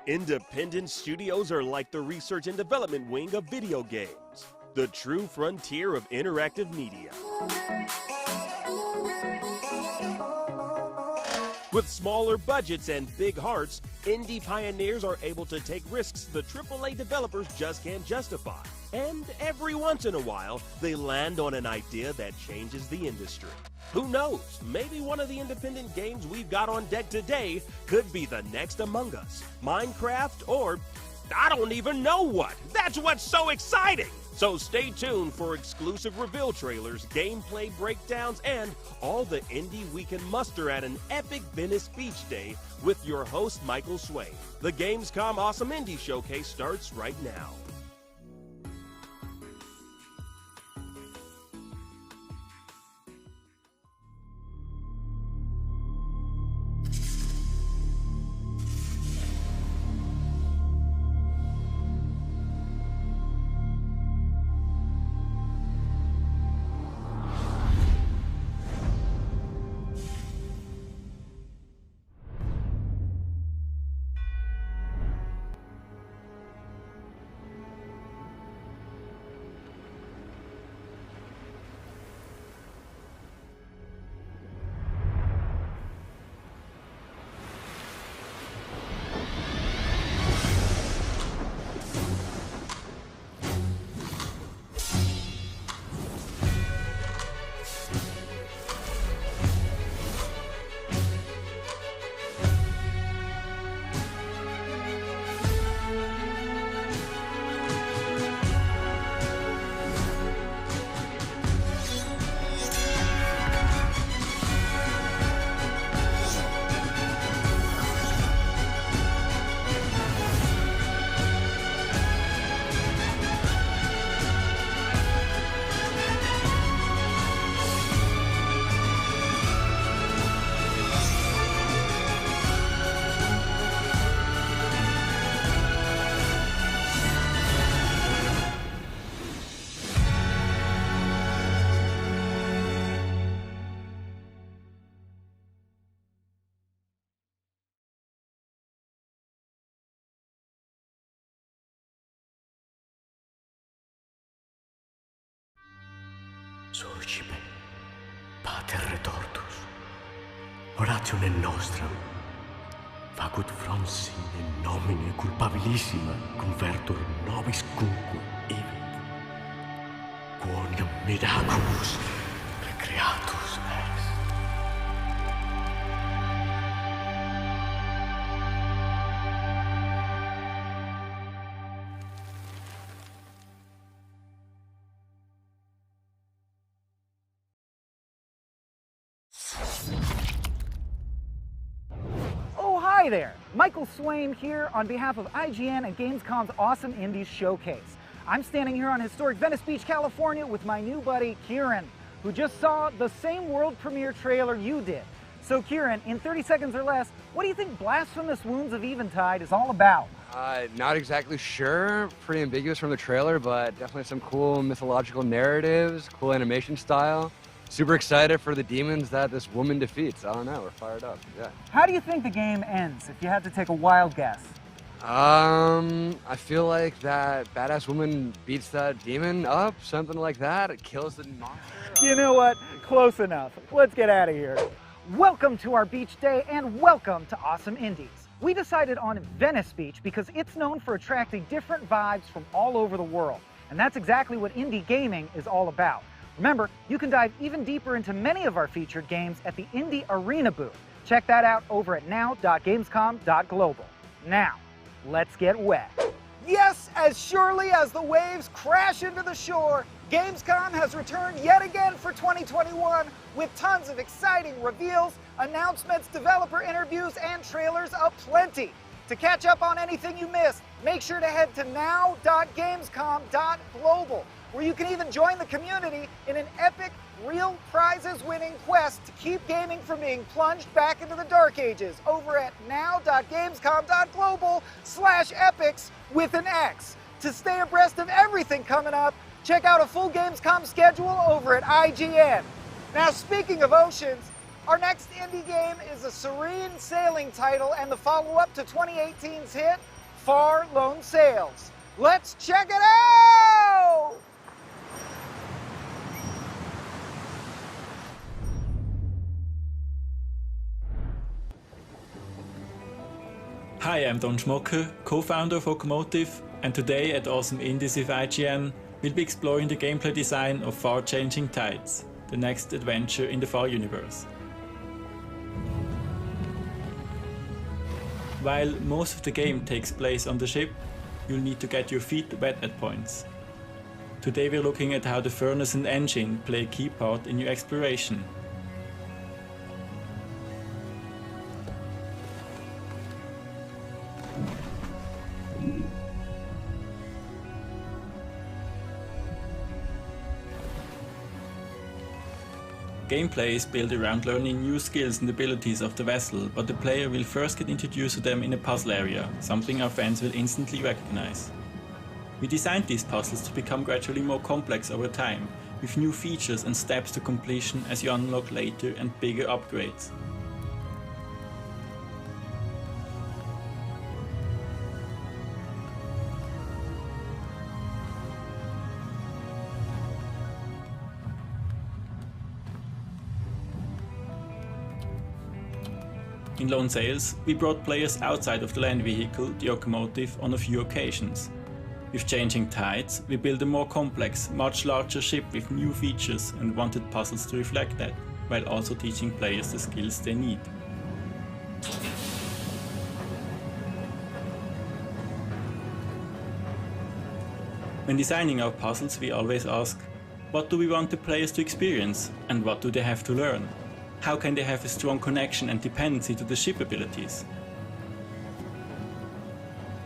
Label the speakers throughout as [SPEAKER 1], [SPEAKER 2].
[SPEAKER 1] Independent studios are like the research and development wing of video games, the true frontier of interactive media. With smaller budgets and big hearts, indie pioneers are able to take risks the AAA developers just can't justify. And every once in a while, they land on an idea that changes the industry. Who knows, maybe one of the independent games we've got on deck today could be the next Among Us, Minecraft, or I don't even know what. That's what's so exciting! So stay tuned for exclusive reveal trailers, gameplay breakdowns, and all the indie we can muster at an epic Venice Beach Day with your host, Michael Swain. The Gamescom Awesome Indie Showcase starts right now.
[SPEAKER 2] Socipe, pater retortus, oratione nostram, facut fronsim in nomine culpabilissima convertur nobis cunque evit, quoniam miraculus recreatus est.
[SPEAKER 3] Hi there, Michael Swain here on behalf of IGN and Gamescom's Awesome Indies Showcase. I'm standing here on historic Venice Beach, California with my new buddy, Kieran, who just saw the same world premiere trailer you did. So Kieran, in 30 seconds or less, what do you think Blasphemous Wounds of Eventide is all about?
[SPEAKER 4] Not exactly sure. Pretty ambiguous from the trailer, but definitely some cool mythological narratives, cool animation style. Super excited for the demons that this woman defeats. I don't know, we're fired up, yeah.
[SPEAKER 3] How do you think the game ends, if you had to take a wild guess?
[SPEAKER 4] I feel like that badass woman beats that demon up, something like that. It kills the monster.
[SPEAKER 3] You know what? Close enough. Let's get out of here. Welcome to our beach day and welcome to Awesome Indies. We decided on Venice Beach because it's known for attracting different vibes from all over the world. And that's exactly what indie gaming is all about. Remember, you can dive even deeper into many of our featured games at the Indie Arena booth. Check that out over at now.gamescom.global. Now, let's get wet. Yes, as surely as the waves crash into the shore, Gamescom has returned yet again for 2021 with tons of exciting reveals, announcements, developer interviews, and trailers aplenty. To catch up on anything you missed, make sure to head to now.gamescom.global, where you can even join the community in an epic, real prizes-winning quest to keep gaming from being plunged back into the dark ages over at now.gamescom.global/epics with an X. To stay abreast of everything coming up, check out a full Gamescom schedule over at IGN. Now, speaking of oceans, our next indie game is a serene sailing title and the follow-up to 2018's hit, far lone sails. Let's check it out!
[SPEAKER 5] Hi, I'm Don Schmocker, co-founder of Automotive, and today at Awesome Indies with IGN, we'll be exploring the gameplay design of Far Changing Tides, the next adventure in the Far universe. While most of the game takes place on the ship, you'll need to get your feet wet at points. Today we're looking at how the furnace and engine play a key part in your exploration. Gameplay is built around learning new skills and abilities of the vessel, but the player will first get introduced to them in a puzzle area, something our fans will instantly recognize. We designed these puzzles to become gradually more complex over time, with new features and steps to completion as you unlock later and bigger upgrades. In Lone Sails, we brought players outside of the land vehicle, the Automotive, on a few occasions. With Changing Tides, we built a more complex, much larger ship with new features and wanted puzzles to reflect that, while also teaching players the skills they need. When designing our puzzles, we always ask, what do we want the players to experience, and what do they have to learn? How can they have a strong connection and dependency to the ship abilities?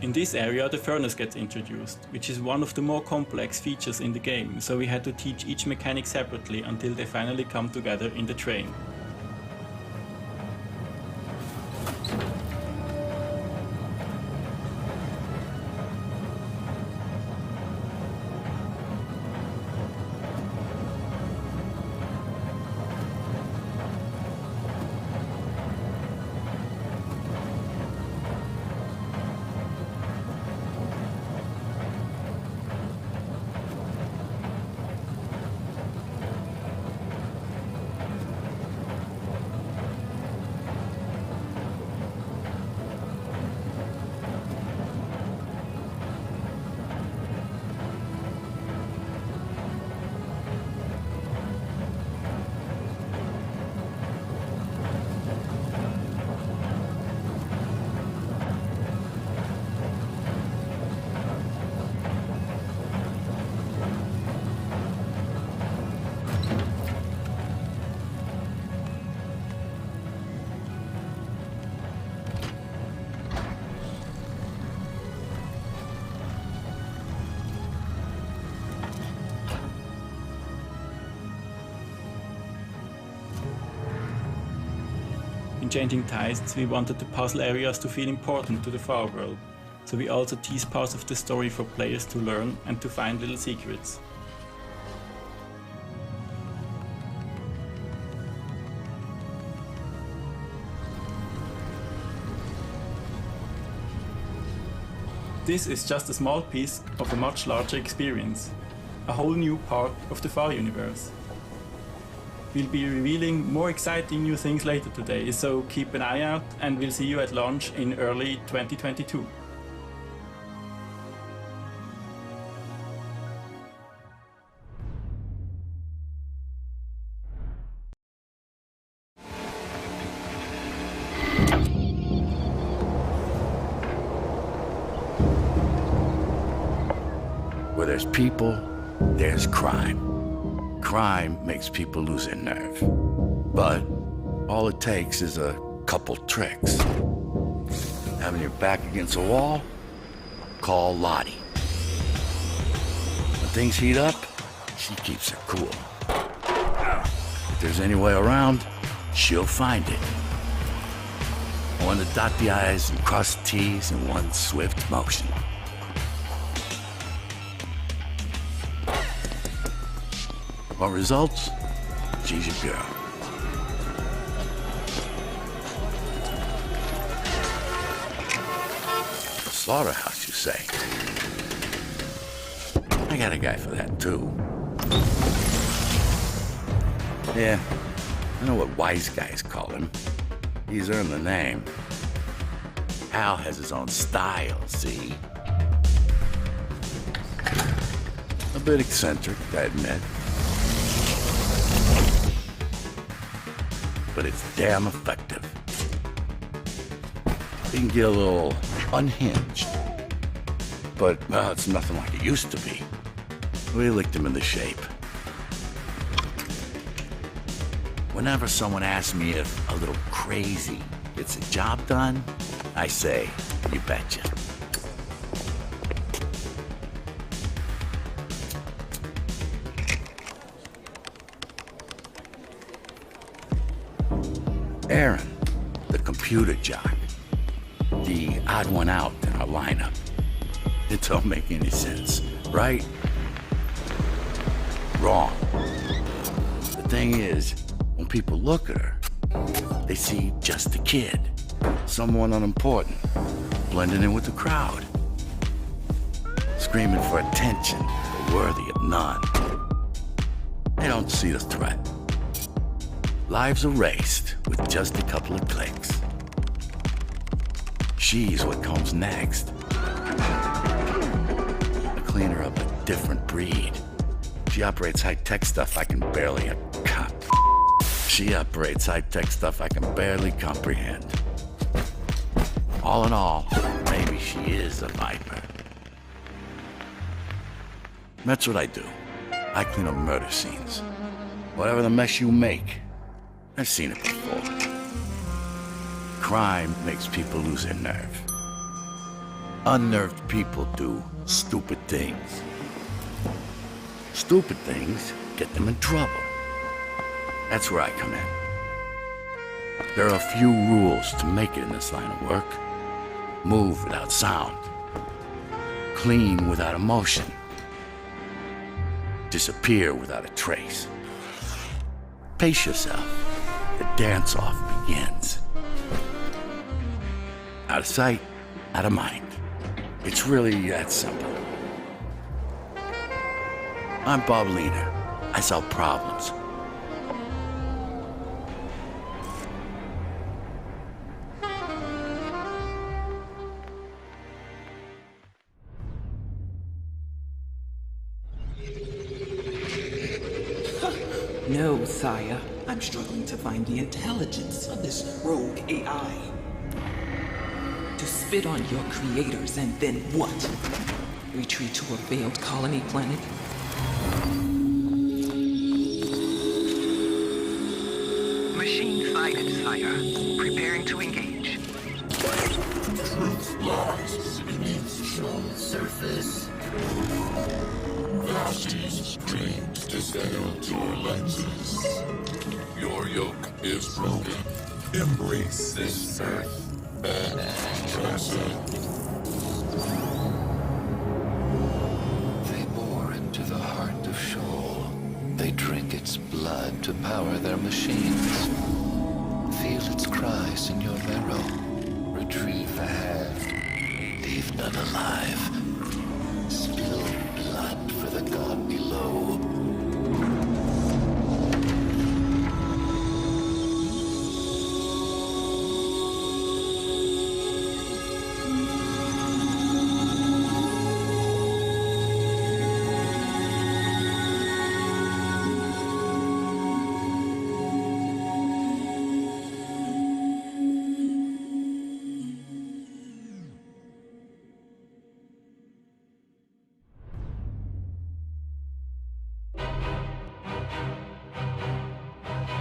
[SPEAKER 5] In this area, the furnace gets introduced, which is one of the more complex features in the game, so we had to teach each mechanic separately until they finally come together in the train. In Changing Tides, we wanted the puzzle areas to feel important to the Far world, so we also teased parts of the story for players to learn and to find little secrets. This is just a small piece of a much larger experience, a whole new part of the Far universe. We'll be revealing more exciting new things later today, so keep an eye out and we'll see you at launch in early 2022.
[SPEAKER 6] Where there's people, there's crime. Crime makes people lose their nerve. But all it takes is a couple tricks. Having your back against a wall? Call Lottie. When things heat up, she keeps it cool. If there's any way around, she'll find it. I want to dot the I's and cross the T's in one swift motion. Want results? She's your girl. slaughterhouse, you say? I got a guy for that, too. Yeah, I know what wise guys call him. He's earned the name. Hal has his own style, see? A bit eccentric, I admit. But it's damn effective. He can get a little unhinged. But, well, it's nothing like it used to be. We licked him into shape. Whenever someone asks me if a little crazy gets the job done, I say, you betcha. Aaron, the computer jock. The odd one out in our lineup. It don't make any sense, right? Wrong. The thing is, when people look at her, they see just a kid. Someone unimportant, blending in with the crowd. Screaming for attention, but worthy of none. They don't see the threat. Lives erased with just a couple of clicks. She's what comes next. A cleaner of a different breed. She operates high-tech stuff I can barely She operates high-tech stuff I can barely comprehend. All in all, maybe she is a viper. That's what I do. I clean up murder scenes. Whatever the mess you make, I've seen it before. Crime makes people lose their nerve. Unnerved people do stupid things. Stupid things get them in trouble. That's where I come in. There are a few rules to make it in this line of work. Move without sound. Clean without emotion. Disappear without a trace. Pace yourself. The dance-off begins. Out of sight, out of mind. It's really that simple. I'm Bob Leaner. I solve problems.
[SPEAKER 7] No, sire. I'm struggling to find the intelligence of this rogue AI. To spit on your creators and then what? Retreat to a failed colony planet?
[SPEAKER 8] Machine sighted, sire. Preparing to engage.
[SPEAKER 9] Truth lies beneath the show's surface. Vasties trained to stare into your lenses. Your yoke is broken. Embrace this earth and transcend.
[SPEAKER 10] They bore into the heart of Sheol. They drink its blood to power their machines. Feel its cries in your marrow. Retrieve the hand. Leave none alive. Spill blood for the god below.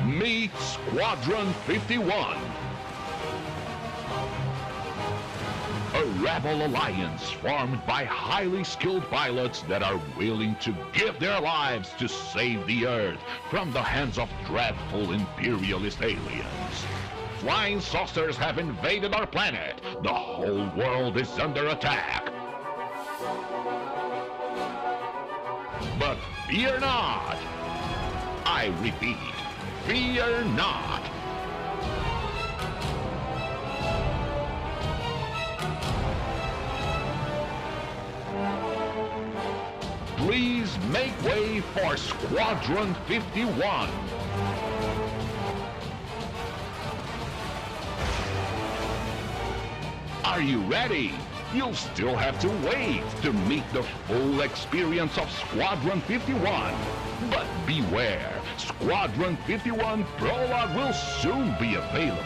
[SPEAKER 11] Meet Squadron 51. A rebel alliance formed by highly skilled pilots that are willing to give their lives to save the Earth from the hands of dreadful imperialist aliens. Flying saucers have invaded our planet. The whole world is under attack. But fear not. I repeat, fear not. make way for Squadron 51. Are you ready? You'll still have to wait to meet the full experience of Squadron 51. But beware, Squadron 51 Prologue will soon be available.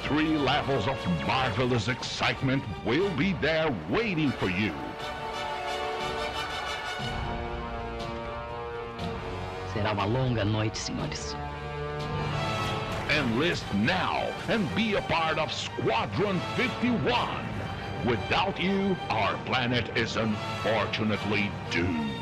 [SPEAKER 11] 3 levels of marvelous excitement will be there waiting for you.
[SPEAKER 12] Será uma longa noite, senhores.
[SPEAKER 11] Enlist now and be a part of Squadron 51. Without you, our planet is unfortunately doomed.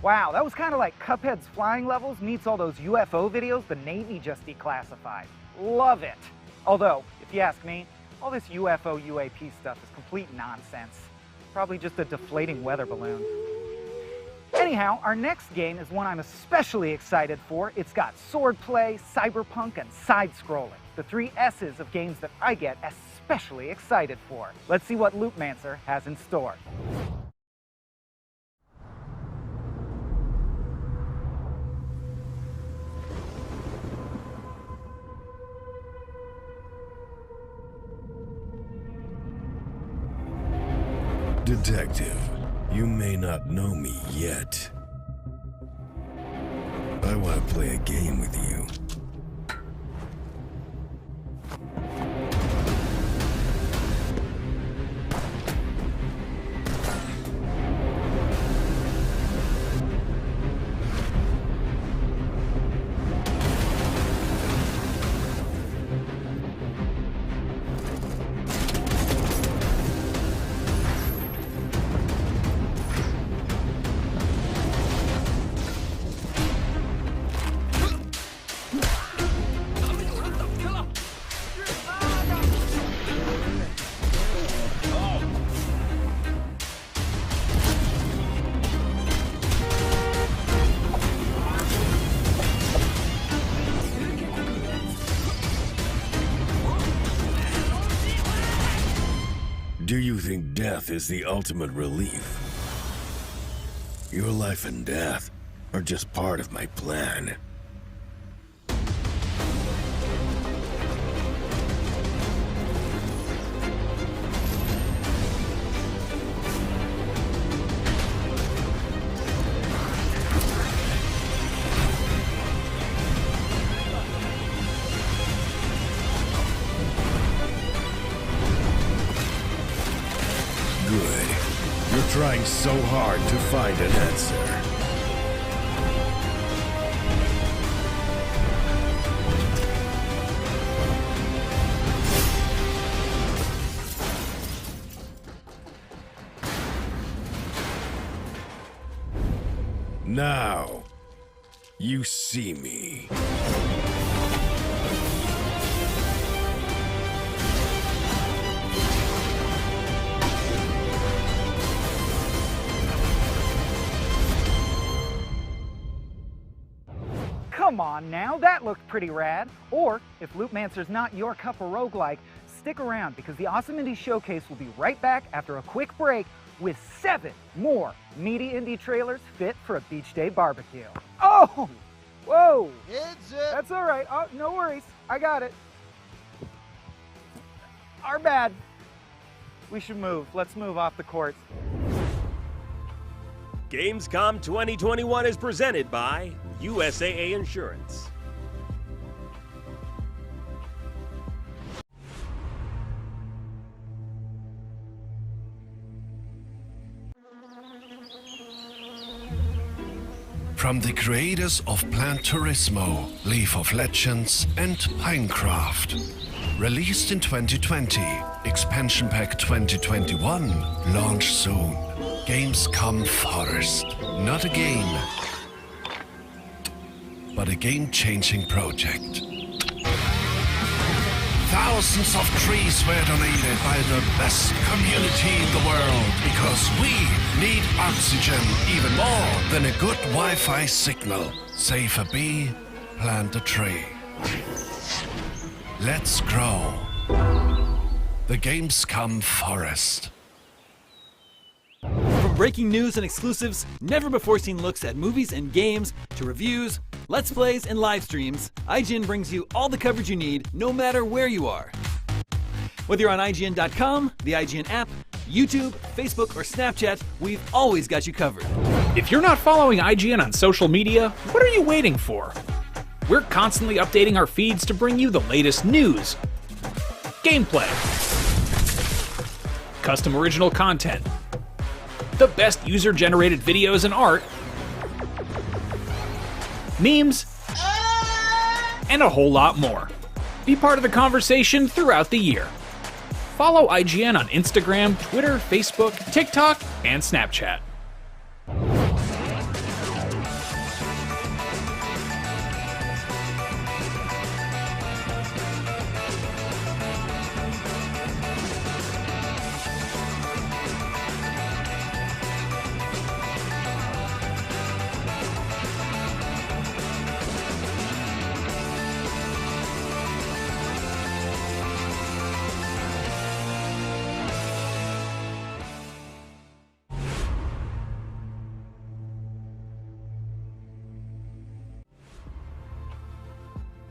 [SPEAKER 3] Wow, that was kind of like Cuphead's flying levels meets all those UFO videos the Navy just declassified. Love it. Although, if you ask me, all this UFO UAP stuff is complete nonsense. Probably just a deflating weather balloon. Anyhow, our next game is one I'm especially excited for. It's got swordplay, cyberpunk, and side-scrolling. The 3 S's of games that I get especially excited for. Let's see what Loopmancer has in store.
[SPEAKER 13] Detective, you may not know me yet. I want to play a game with you. Do you think death is the ultimate relief? Your life and death are just part of my plan. Trying so hard to find an answer. Now, you see me.
[SPEAKER 3] Come on now, that looked pretty rad. Or, if Loopmancer's not your cup of roguelike, stick around because the Awesome Indie Showcase will be right back after a quick break with 7 more meaty indie trailers fit for a beach day barbecue. Oh! Whoa! That's all right. Oh, no worries. I got it. Our bad. We should move. Let's move off the court.
[SPEAKER 1] Gamescom 2021 is presented by USAA Insurance.
[SPEAKER 13] From the creators of Plan Turismo, League of Legends, and Pinecraft. Released in 2020, Expansion Pack 2021, launch soon. Gamescom Forest. Not a game, but a game-changing project. Thousands of trees were donated by the best community in the world because we need oxygen even more than a good Wi-Fi signal. Save a bee, plant a tree. Let's grow the Gamescom forest.
[SPEAKER 14] From breaking news and exclusives, never-before-seen looks at movies and games, to reviews, Let's Plays, and live streams, IGN brings you all the coverage you need, no matter where you are. Whether you're on IGN.com, the IGN app, YouTube, Facebook, or Snapchat, we've always got you covered.
[SPEAKER 15] If you're not following IGN on social media, what are you waiting for? We're constantly updating our feeds to bring you the latest news, gameplay, custom original content, the best user-generated videos and art, memes, and a whole lot more. Be part of the conversation throughout the year. Follow IGN on Instagram, Twitter, Facebook, TikTok, and Snapchat.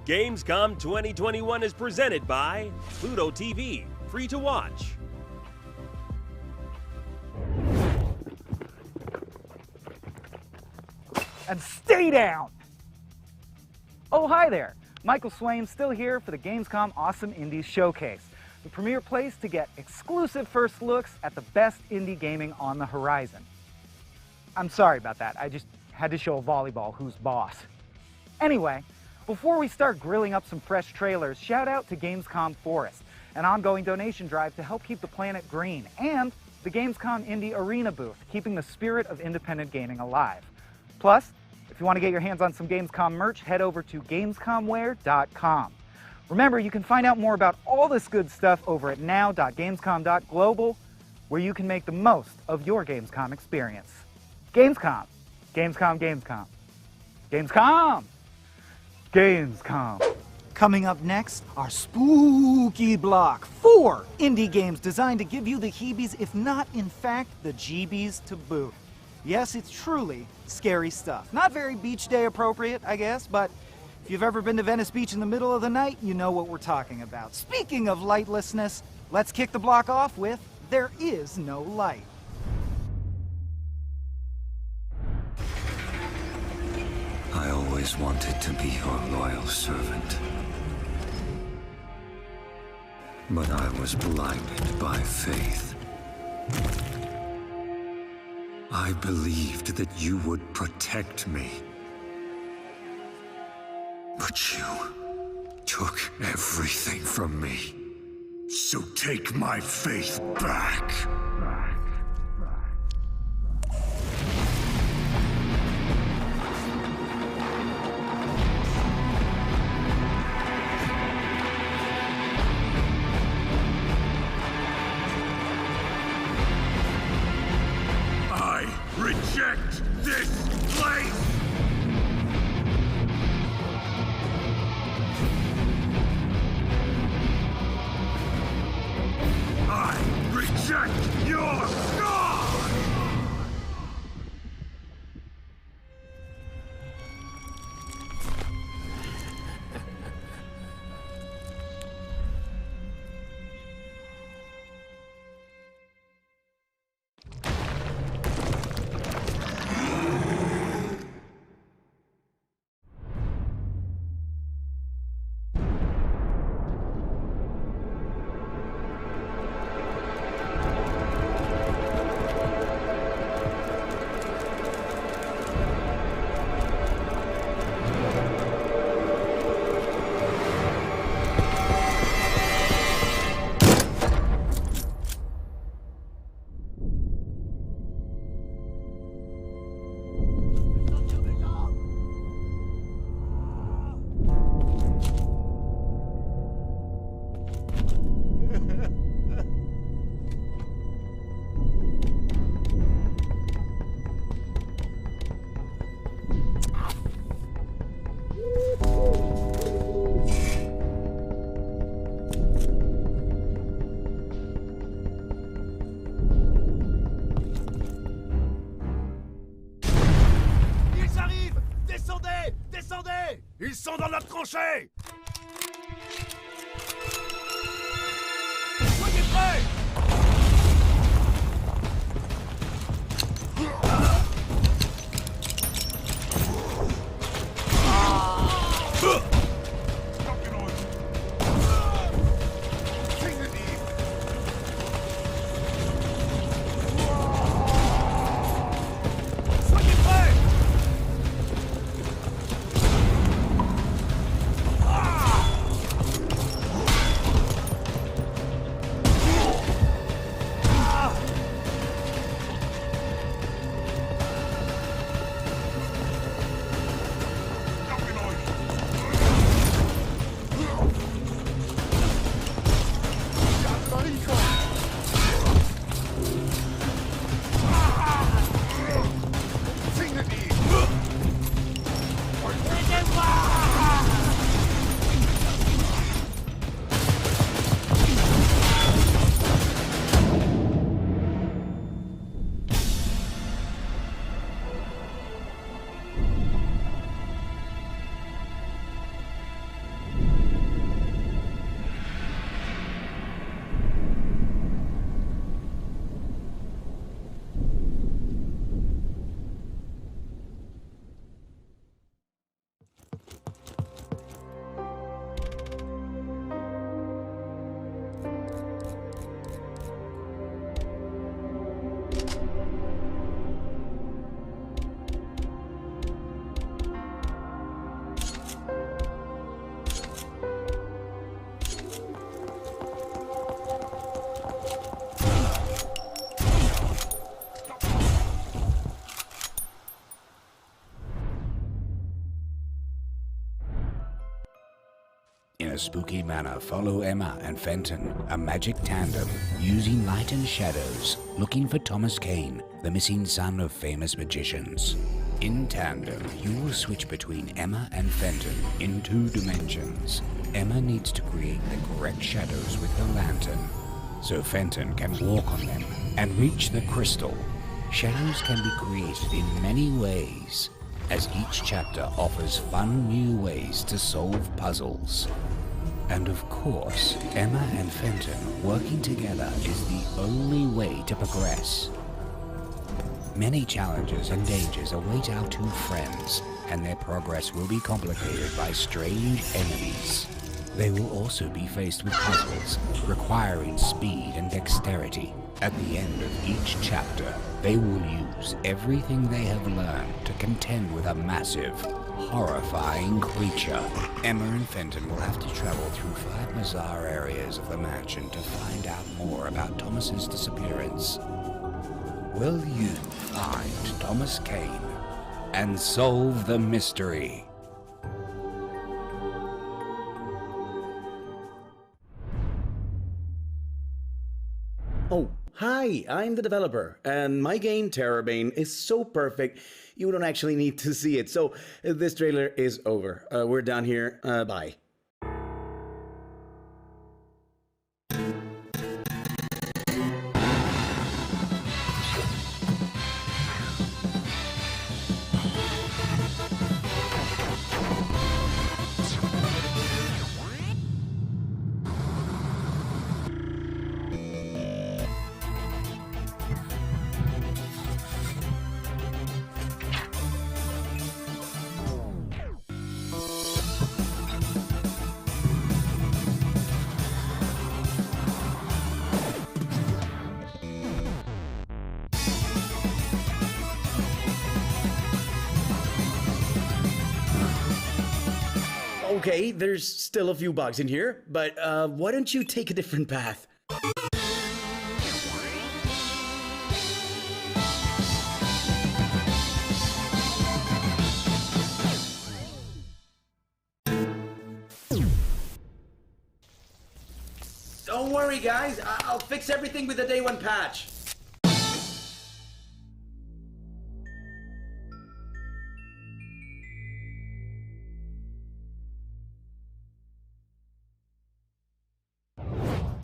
[SPEAKER 1] Gamescom 2021 is presented by Pluto TV, free to watch.
[SPEAKER 3] And stay down! Oh, hi there. Michael Swain still here for the Gamescom Awesome Indies Showcase, the premier place to get exclusive first looks at the best indie gaming on the horizon. I'm sorry about that. I just had to show a volleyball who's boss. Anyway, before we start grilling up some fresh trailers, shout out to Gamescom Forest, an ongoing donation drive to help keep the planet green, and the Gamescom Indie Arena booth, keeping the spirit of independent gaming alive. Plus, if you want to get your hands on some Gamescom merch, head over to gamescomwear.com. Remember, you can find out more about all this good stuff over at now.gamescom.global, where you can make the most of your Gamescom experience. Gamescom. Gamescom, Gamescom. Gamescom! Gamescom. Coming up next, our spooky block. 4 indie games designed to give you the heebies, if not, in fact, the jeebies to boot. Yes, it's truly scary stuff. Not very beach day appropriate, I guess, but if you've ever been to Venice Beach in the middle of the night, you know what we're talking about. Speaking of lightlessness, let's kick the block off with There Is No Light.
[SPEAKER 16] I always wanted to be your loyal servant. But I was blinded by faith. I believed that you would protect me. But you took everything from me. So take my faith back.
[SPEAKER 9] Reject this place! I reject your God!
[SPEAKER 17] Descendez! Descendez! Ils sont dans notre tranchée! Soyez prêts!
[SPEAKER 18] In a spooky manner, follow Emma and Fenton, a magic tandem, using light and shadows, looking for Thomas Kane, the missing son of famous magicians. In tandem, you will switch between Emma and Fenton in 2 dimensions. Emma needs to create the correct shadows with her lantern, so Fenton can walk on them and reach the crystal. Shadows can be created in many ways, as each chapter offers fun new ways to solve puzzles. And of course, Emma and Fenton working together is the only way to progress. Many challenges and dangers await our 2 friends, and their progress will be complicated by strange enemies. They will also be faced with puzzles requiring speed and dexterity. At the end of each chapter, they will use everything they have learned to contend with a massive, horrifying creature. Emma and Fenton will have to travel through 5 bizarre areas of the mansion to find out more about Thomas's disappearance. Will you find Thomas Kane and solve the mystery?
[SPEAKER 19] Oh, hi, I'm the developer, and my game, Terrorbane, is so perfect, you don't actually need to see it. So, this trailer is over. We're done here. Bye. Okay, there's still a few bugs in here, but why don't you take a different path? Don't worry, guys. I'll fix everything with the day 1 patch.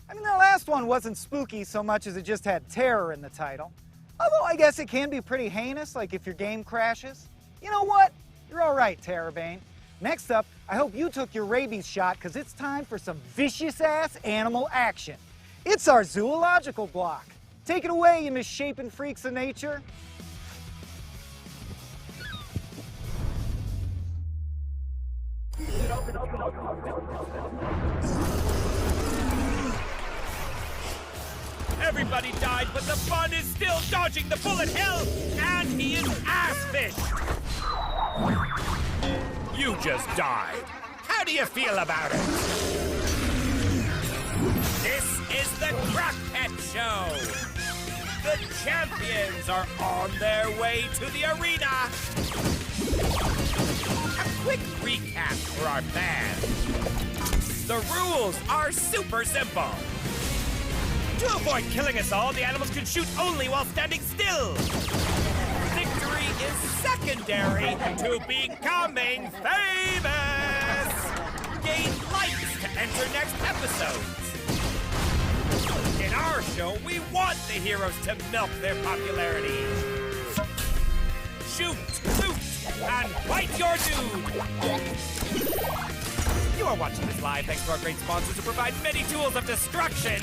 [SPEAKER 3] I mean, the last one wasn't spooky so much as it just had terror in the title. Although I guess it can be pretty heinous, like if your game crashes. You know what? You're all right, Terrabane. Next up, I hope you took your rabies shot because it's time for some vicious-ass animal action. It's our zoological block. Take it away, you misshapen freaks of nature.
[SPEAKER 20] Everybody died, but the fun is still dodging the bullet hell, and he is ass-fished. You just died. How do you feel about it? This is the Crock Pet Show. The champions are on their way to the arena. A quick recap for our fans. The rules are super simple. To avoid killing us all, the animals can shoot only while standing still. Victory is secondary to becoming famous. Gain likes to enter next episodes. In our show, we want the heroes to milk their popularity. Shoot, loot, and bite your dude. You are watching this live thanks to our great sponsors who provide many tools of destruction.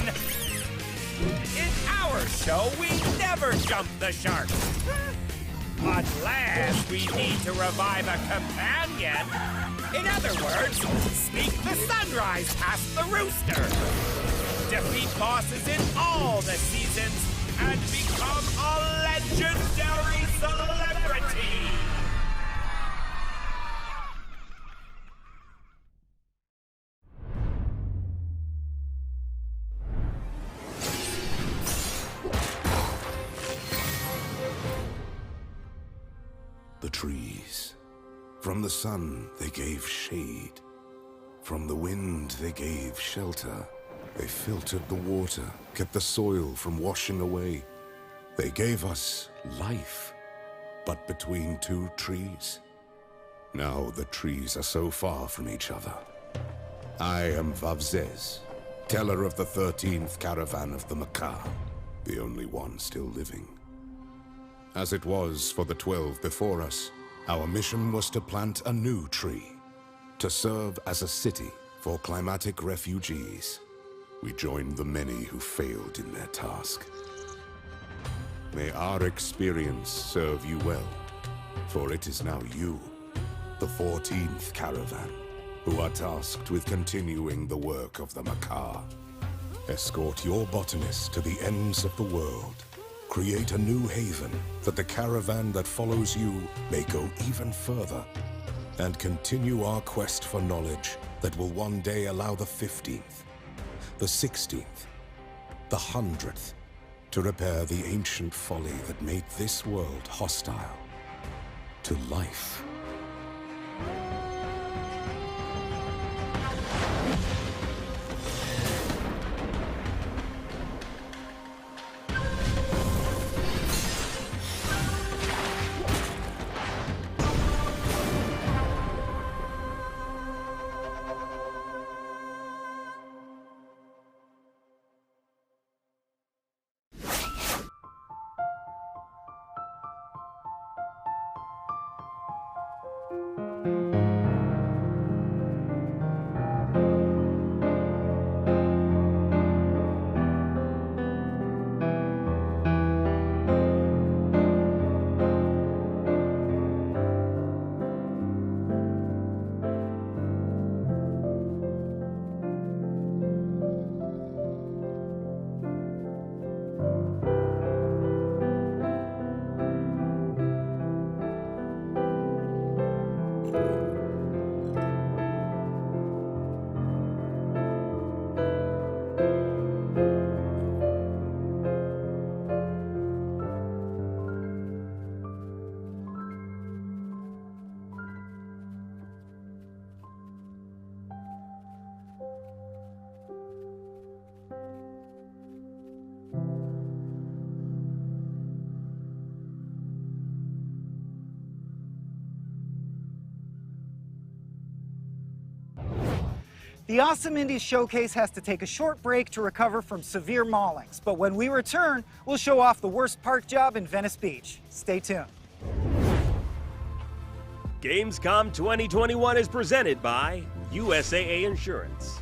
[SPEAKER 20] In our show, we never jump the shark. Unless we need to revive a companion. In other words, sneak the sunrise past the rooster. Defeat bosses in all the seasons and become a legendary celebrity.
[SPEAKER 13] The trees. From the sun, they gave shade. From the wind, they gave shelter. They filtered the water, kept the soil from washing away. They gave us life, but between two trees. Now the trees are so far from each other. I am Vavzez, teller of the 13th caravan of the Makar, the only one still living. As it was for the 12 before us, our mission was to plant a new tree, to serve as a city for climatic refugees. We joined the many who failed in their task. May our experience serve you well, for it is now you, the 14th caravan, who are tasked with continuing the work of the Makar. Escort your botanists to the ends of the world. Create a new haven that the caravan that follows you may go even further, and continue our quest for knowledge that will one day allow the 15th, the 16th, the 100th to repair the ancient folly that made this world hostile to life.
[SPEAKER 3] The Awesome Indies Showcase has to take a short break to recover from severe maulings, but when we return, we'll show off the worst park job in Venice Beach. Stay tuned.
[SPEAKER 1] Gamescom 2021 is presented by USAA Insurance.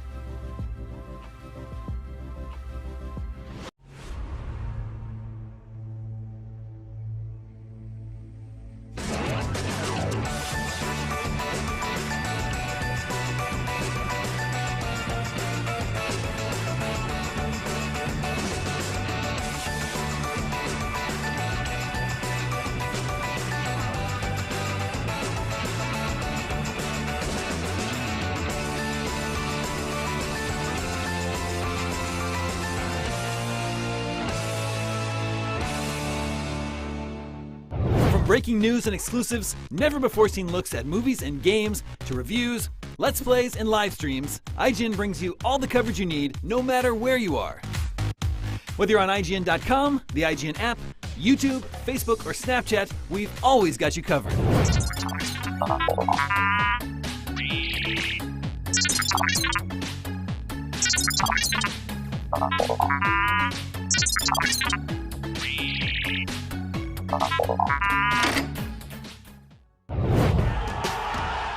[SPEAKER 14] Breaking news and exclusives, never-before-seen looks at movies and games, to reviews, let's plays, and live streams, IGN brings you all the coverage you need, no matter where you are. Whether you're on IGN.com, the IGN app, YouTube, Facebook, or Snapchat, we've always got you covered.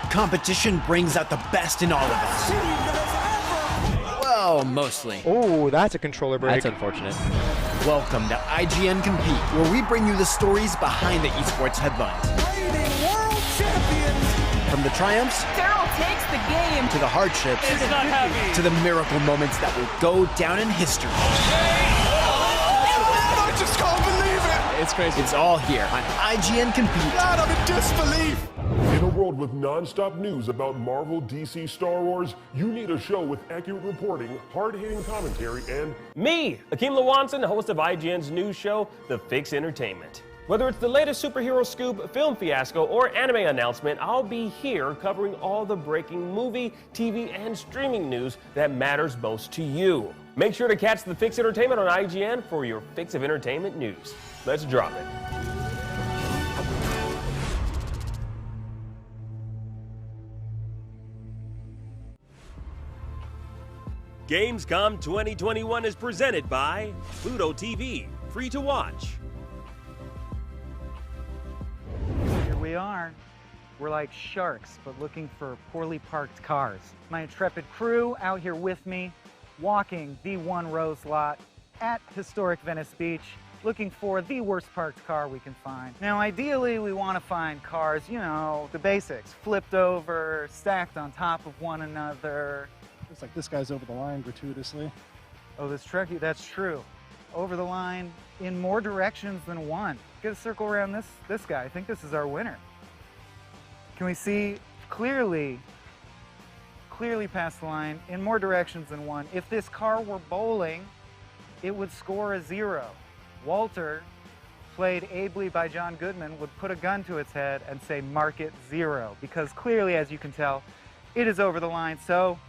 [SPEAKER 21] Competition brings out the best in all of us. Well, mostly.
[SPEAKER 22] Oh, that's a controller break.
[SPEAKER 21] That's unfortunate. Welcome to IGN Compete, where we bring you the stories behind the esports headlines.
[SPEAKER 17] Reigning world champions!
[SPEAKER 21] From the triumphs
[SPEAKER 23] Daryl takes the game
[SPEAKER 21] to the hardships
[SPEAKER 23] It's not heavy.
[SPEAKER 21] to the miracle moments that will go down in history.
[SPEAKER 17] I just can't believe it!
[SPEAKER 21] It's crazy. It's all here on IGN Compete.
[SPEAKER 17] God, I'm in disbelief!
[SPEAKER 24] In a world with non-stop news about Marvel, DC, Star Wars, you need a show with accurate reporting, hard-hitting commentary, and
[SPEAKER 1] me, Akeem Lawanson, host of IGN's news show, The Fix Entertainment. Whether it's the latest superhero scoop, film fiasco, or anime announcement, I'll be here covering all the breaking movie, TV, and streaming news that matters most to you. Make sure to catch The Fix Entertainment on IGN for your fix of entertainment news. Let's drop it. Gamescom 2021 is presented by Pluto TV, free to watch.
[SPEAKER 3] Here we are. We're like sharks, but looking for poorly parked cars. My intrepid crew out here with me, walking the one rose lot at historic Venice Beach, looking for the worst parked car we can find. Now, ideally, we want to find cars, you know, the basics, flipped over, stacked on top of one another.
[SPEAKER 25] Looks like this guy's over the line gratuitously.
[SPEAKER 3] Oh, this Trekkie, that's true. Over the line in more directions than one. Get a circle around this guy. I think this is our winner. Can we see clearly past the line in more directions than one? If this car were bowling, it would score a 0. Walter, played ably by John Goodman, would put a gun to its head and say, mark it 0, because clearly, as you can tell, it is over the line. So,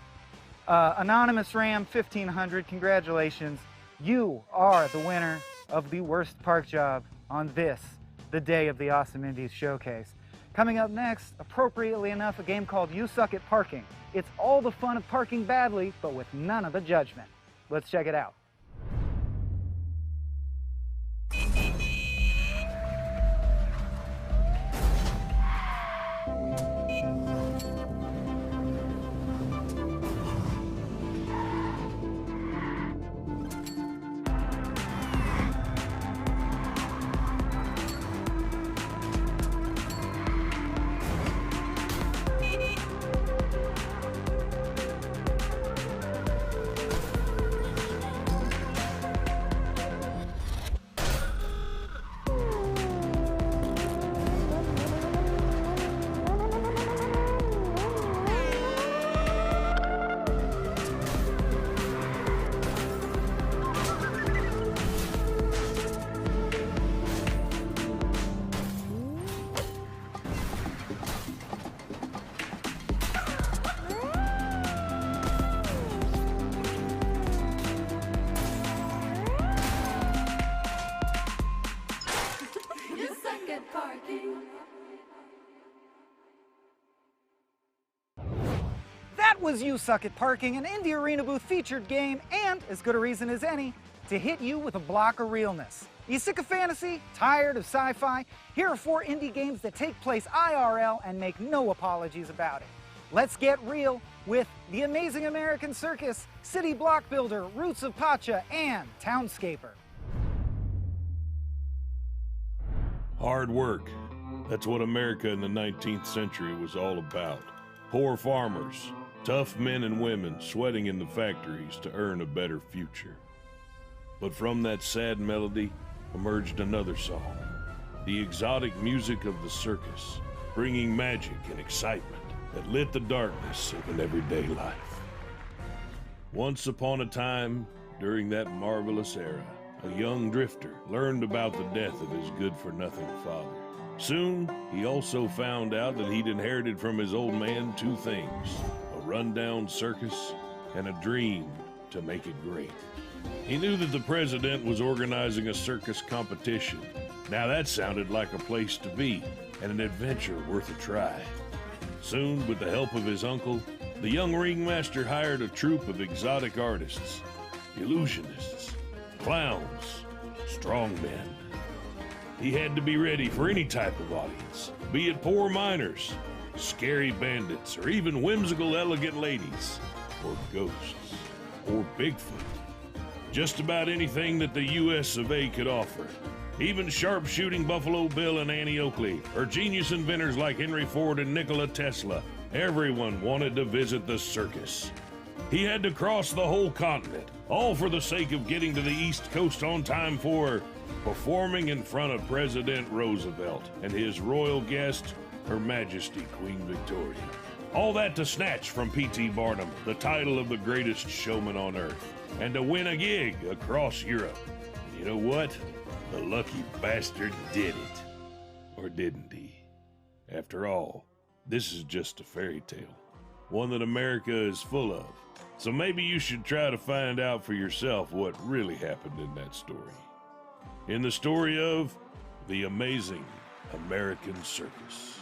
[SPEAKER 3] Anonymous Ram 1500, congratulations. You are the winner of the worst park job on this, the day of the Awesome Indies Showcase. Coming up next, appropriately enough, a game called You Suck at Parking. It's all the fun of parking badly, but with none of the judgment. Let's check it out. That was You Suck at Parking, an Indie Arena Booth featured game, and as good a reason as any to hit you with a block of realness. You sick of fantasy? Tired of sci-fi? Here are 4 indie games that take place IRL and make no apologies about it. Let's get real with The Amazing American Circus, City Block Builder, Roots of Pacha, and Townscaper.
[SPEAKER 2] Hard work. That's what America in the 19th century was all about. Poor farmers, tough men and women sweating in the factories to earn a better future. But from that sad melody emerged another song, the exotic music of the circus, bringing magic and excitement that lit the darkness of an everyday life. Once upon a time, during that marvelous era, a young drifter learned about the death of his good-for-nothing father. Soon, he also found out that he'd inherited from his old man 2 things, a rundown circus and a dream to make it great. He knew that the president was organizing a circus competition. Now that sounded like a place to be and an adventure worth a try. Soon, with the help of his uncle, the young ringmaster hired a troupe of exotic artists, illusionists, clowns, strongmen. He had to be ready for any type of audience, be it poor miners, scary bandits, or even whimsical elegant ladies, or ghosts, or Bigfoot. Just about anything that the US of A could offer. Even sharpshooting Buffalo Bill and Annie Oakley, or genius inventors like Henry Ford and Nikola Tesla. Everyone wanted to visit the circus. He had to cross the whole continent, all for the sake of getting to the East Coast on time for performing in front of President Roosevelt and his royal guest, Her Majesty Queen Victoria. All that to snatch from P.T. Barnum the title of the greatest showman on earth, and to win a gig across Europe. You know what? The lucky bastard did it. Or didn't he? After all, this is just a fairy tale, one that America is full of. So maybe you should try to find out for yourself what really happened in that story. In the story of The Amazing American Circus.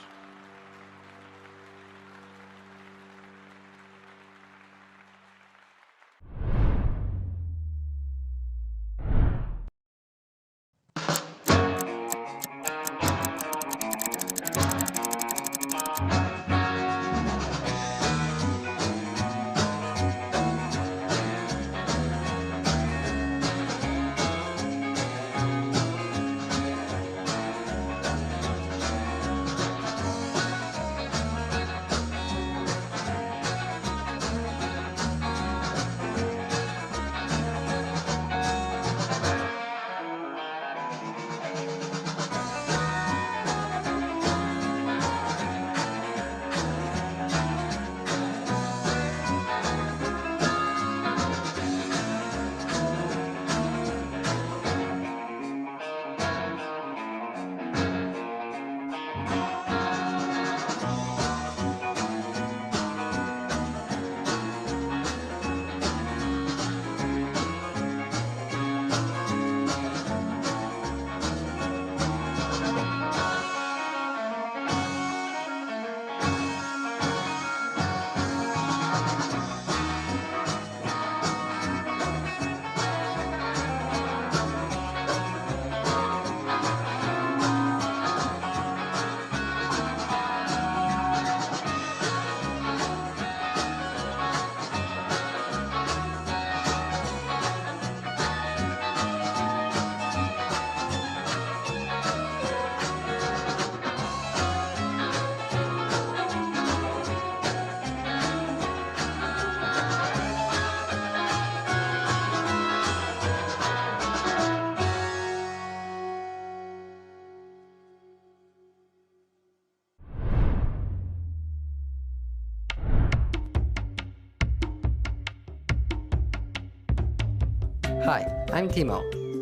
[SPEAKER 4] Hi, I'm Timo.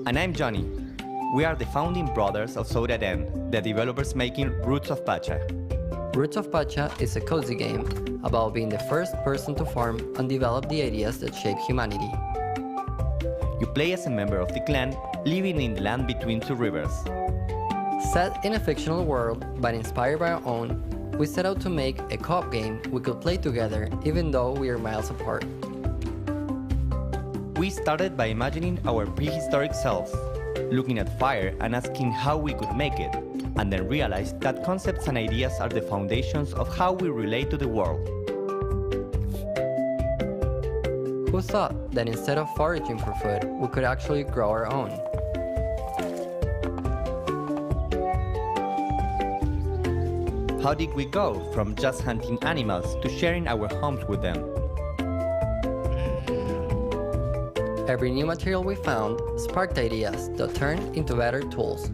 [SPEAKER 5] And I'm Johnny. We are the founding brothers of Soda Den, the developers making Roots of Pacha.
[SPEAKER 4] Roots of Pacha is a cozy game about being the first person to form and develop the ideas that shape humanity.
[SPEAKER 5] You play as a member of the clan living in the land between 2 rivers.
[SPEAKER 4] Set in a fictional world, but inspired by our own, we set out to make a co-op game we could play together even though we are miles apart.
[SPEAKER 5] We started by imagining our prehistoric selves, looking at fire and asking how we could make it, and then realized that concepts and ideas are the foundations of how we relate to the world.
[SPEAKER 4] Who thought that instead of foraging for food, we could actually grow our own?
[SPEAKER 5] How did we go from just hunting animals to sharing our homes with them?
[SPEAKER 4] Every new material we found sparked ideas that turned into better tools.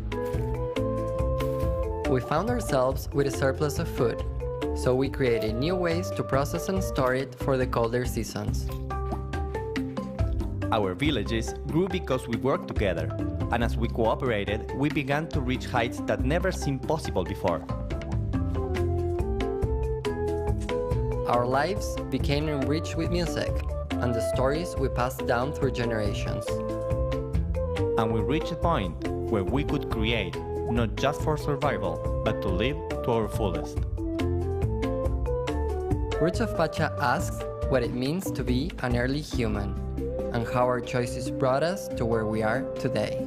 [SPEAKER 4] We found ourselves with a surplus of food, so we created new ways to process and store it for the colder seasons.
[SPEAKER 5] Our villages grew because we worked together, and as we cooperated, we began to reach heights that never seemed possible before.
[SPEAKER 4] Our lives became enriched with music and the stories we passed down through generations.
[SPEAKER 5] And we reached a point where we could create, not just for survival, but to live to our fullest.
[SPEAKER 4] Roots of Pacha asks what it means to be an early human, and how our choices brought us to where we are today.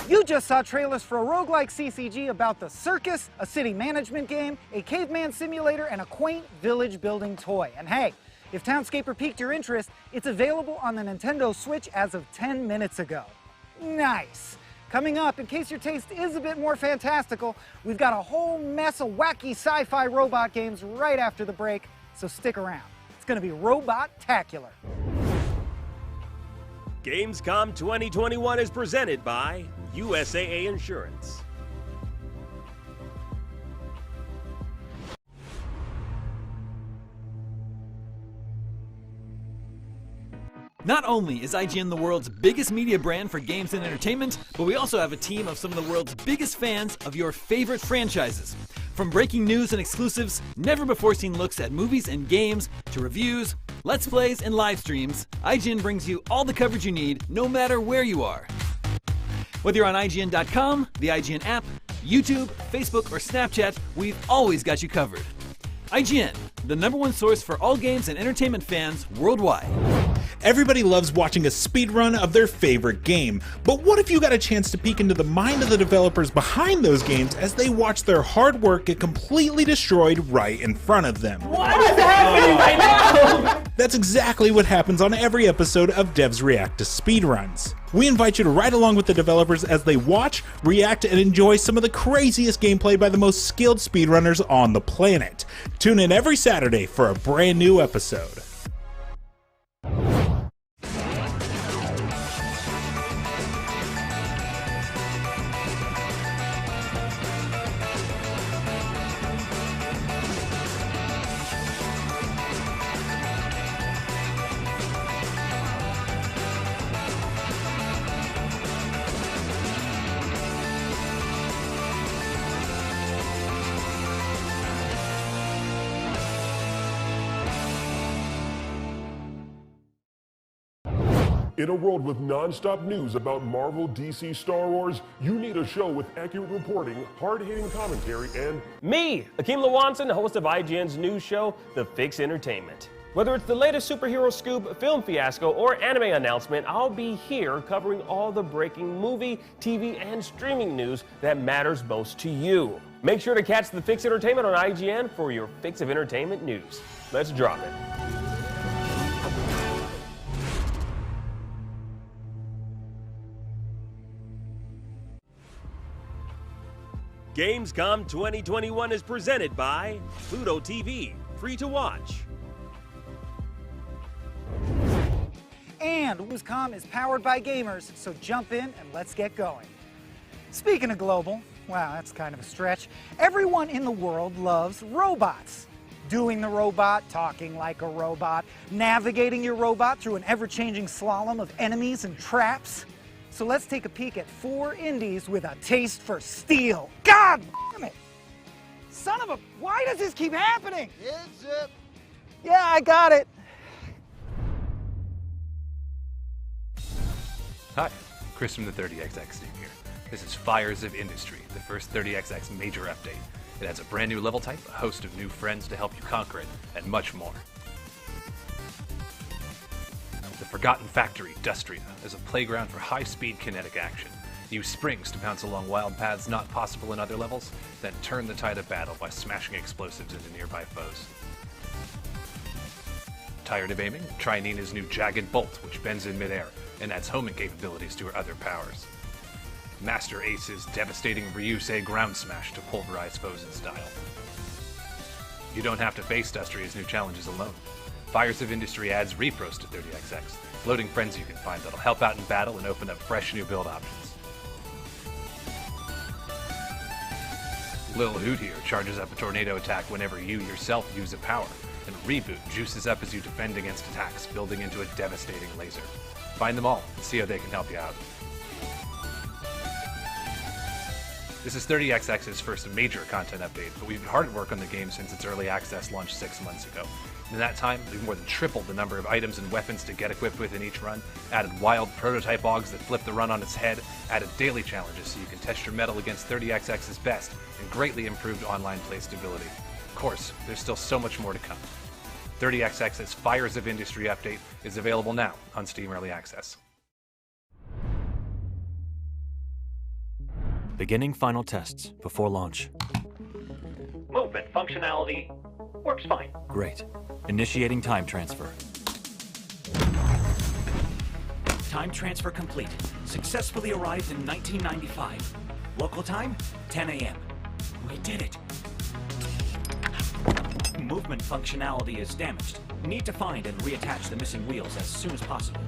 [SPEAKER 3] You just saw trailers for a roguelike CCG about the circus, a city management game, a caveman simulator, and a quaint village building toy. And hey, if Townscaper piqued your interest, it's available on the Nintendo Switch as of 10 minutes ago. Nice! Coming up, in case your taste is a bit more fantastical, we've got a whole mess of wacky sci-fi robot games right after the break, so stick around. It's gonna be robot-tacular.
[SPEAKER 1] Gamescom 2021 is presented by USAA Insurance.
[SPEAKER 14] Not only is IGN the world's biggest media brand for games and entertainment, but we also have a team of some of the world's biggest fans of your favorite franchises. From breaking news and exclusives, never-before-seen looks at movies and games, to reviews, let's plays, and live streams, IGN brings you all the coverage you need, no matter where you are. Whether you're on IGN.com, the IGN app, YouTube, Facebook, or Snapchat, we've always got you covered. IGN, the #1 source for all games and entertainment fans worldwide.
[SPEAKER 15] Everybody loves watching a speedrun of their favorite game, but what if you got a chance to peek into the mind of the developers behind those games as they watch their hard work get completely destroyed right in front of them?
[SPEAKER 23] What is happening right now?
[SPEAKER 15] That's exactly what happens on every episode of Devs React to Speedruns. We invite you to ride along with the developers as they watch, react, and enjoy some of the craziest gameplay by the most skilled speedrunners on the planet. Tune in every Saturday for a brand new episode.
[SPEAKER 24] In a world with non-stop news about Marvel, DC, Star Wars, you need a show with accurate reporting, hard-hitting commentary, and
[SPEAKER 1] Me, Akeem Lawanson, host of IGN's news show, The Fix Entertainment. Whether it's the latest superhero scoop, film fiasco, or anime announcement, I'll be here covering all the breaking movie, TV, and streaming news that matters most to you. Make sure to catch The Fix Entertainment on IGN for your fix of entertainment news. Let's drop it. Gamescom 2021 is presented by Pluto TV, free to watch.
[SPEAKER 3] And Gamescom is powered by gamers, so jump in and let's get going. Speaking of global, wow, that's kind of a stretch. Everyone in the world loves robots. Doing the robot, talking like a robot, navigating your robot through an ever-changing slalom of enemies and traps. So let's take a peek at 4 indies with a taste for steel. God damn it! Son of a... Why does this keep happening?
[SPEAKER 17] It's it.
[SPEAKER 3] Yeah, I got it.
[SPEAKER 6] Hi, Chris from the 30XX team here. This is Fires of Industry, the first 30XX major update. It has a brand new level type, a host of new friends to help you conquer it, and much more. The Forgotten Factory, Dustria, is a playground for high-speed kinetic action. Use springs to bounce along wild paths not possible in other levels, then turn the tide of battle by smashing explosives into nearby foes. Tired of aiming? Try Nina's new Jagged Bolt, which bends in midair and adds homing capabilities to her other powers. Master Ace's devastating Ryusei Ground Smash to pulverize foes in style. You don't have to face Dustria's new challenges alone. Fires of Industry adds repros to 30XX, floating friends you can find that'll help out in battle and open up fresh new build options. Lil Hoot here charges up a tornado attack whenever you yourself use a power, and Reboot juices up as you defend against attacks, building into a devastating laser. Find them all and see how they can help you out. This is 30XX's first major content update, but we've been hard at work on the game since its early access launch 6 months ago. In that time, we've more than tripled the number of items and weapons to get equipped with in each run, added wild prototype bogs that flip the run on its head, added daily challenges so you can test your mettle against 30XX's best, and greatly improved online play stability. Of course, there's still so much more to come. 30XX's Fires of Industry update is available now on Steam Early Access.
[SPEAKER 7] Beginning final tests before launch.
[SPEAKER 8] Movement functionality works fine.
[SPEAKER 7] Great. Initiating time transfer.
[SPEAKER 10] Time transfer complete. Successfully arrived in 1995. Local time, 10 a.m. We did it. Movement functionality is damaged. Need to find and reattach the missing wheels as soon as possible.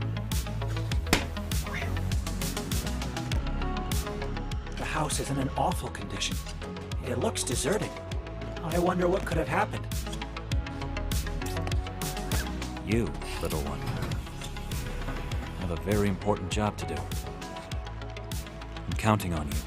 [SPEAKER 10] The house is in an awful condition. It looks deserted. I wonder what could have happened.
[SPEAKER 7] You, little one, have a very important job to do. I'm counting on you.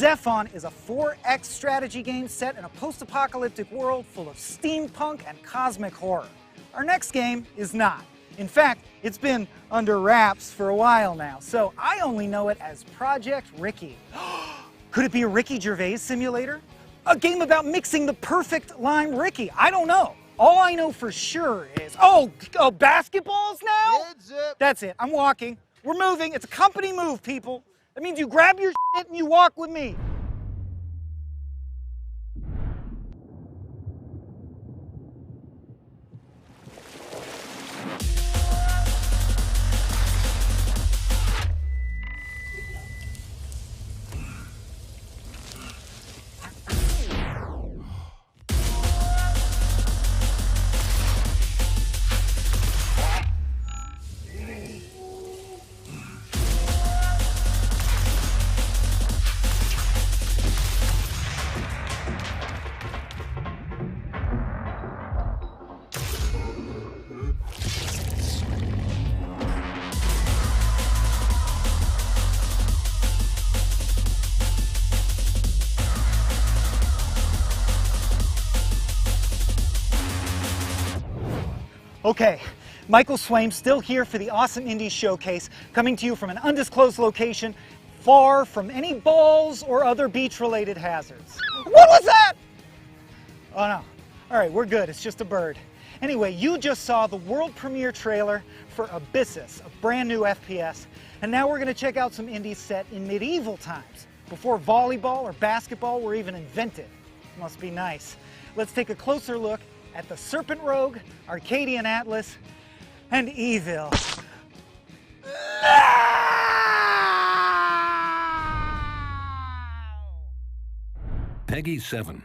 [SPEAKER 3] Zephon is a 4X strategy game set in a post-apocalyptic world full of steampunk and cosmic horror. Our next game is not. In fact, it's been under wraps for a while now, so I only know it as Project Ricky. Could it be a Ricky Gervais simulator? A game about mixing the perfect lime Ricky? I don't know. All I know for sure is, oh, basketballs now? That's it, I'm walking. We're moving, it's a company move, people. That means you grab your shit and you walk with me. Okay, Michael Swaim still here for the Awesome Indies Showcase, coming to you from an undisclosed location, far from any balls or other beach-related hazards. What was that? Oh no. All right, we're good, it's just a bird. Anyway, you just saw the world premiere trailer for Abyssus, a brand new FPS, and now we're gonna check out some indies set in medieval times, before volleyball or basketball were even invented. Must be nice. Let's take a closer look at the Serpent Rogue, Arcadian Atlas, and Evil.
[SPEAKER 13] Peggy 7.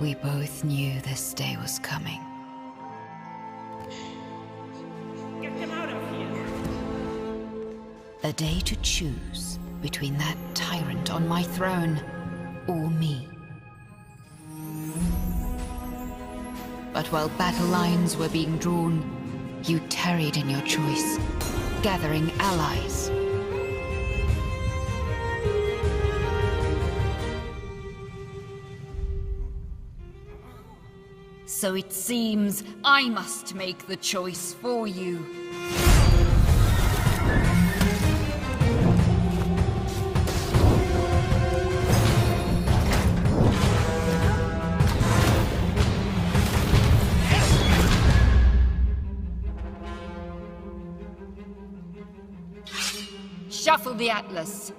[SPEAKER 9] We both knew this day was coming.
[SPEAKER 20] Get them out of here!
[SPEAKER 9] A day to choose between that tyrant on my throne or me. But while battle lines were being drawn, you tarried in your choice, gathering allies. So it seems I must make the choice for you. Shuffle the Atlas.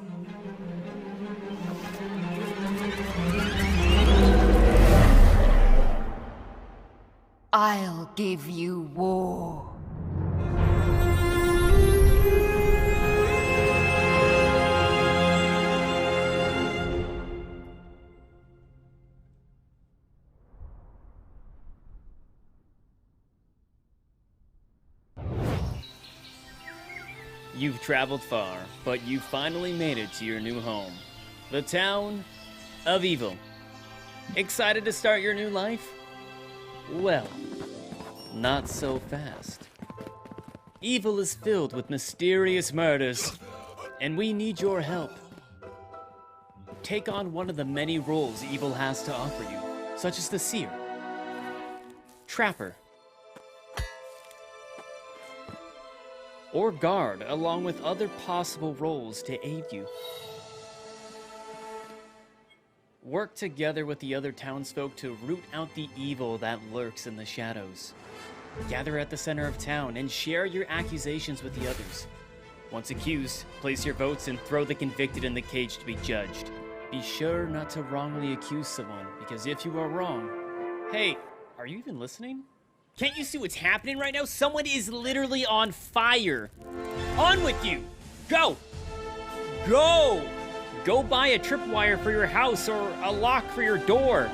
[SPEAKER 9] I'll give you war.
[SPEAKER 11] You've traveled far, but you finally made it to your new home. The town of Evil. Excited to start your new life? Well, not so fast. Evil is filled with mysterious murders, and we need your help. Take on one of the many roles evil has to offer you, such as the Seer, Trapper, or Guard, along with other possible roles to aid you. Work together with the other townsfolk to root out the evil that lurks in the shadows. Gather at the center of town and share your accusations with the others. Once accused, place your votes and throw the convicted in the cage to be judged. Be sure not to wrongly accuse someone, because if you are wrong... Hey, are you even listening? Can't you see what's happening right now? Someone is literally on fire. On with you! Go! Go! Go buy a tripwire for your house or a lock for your door.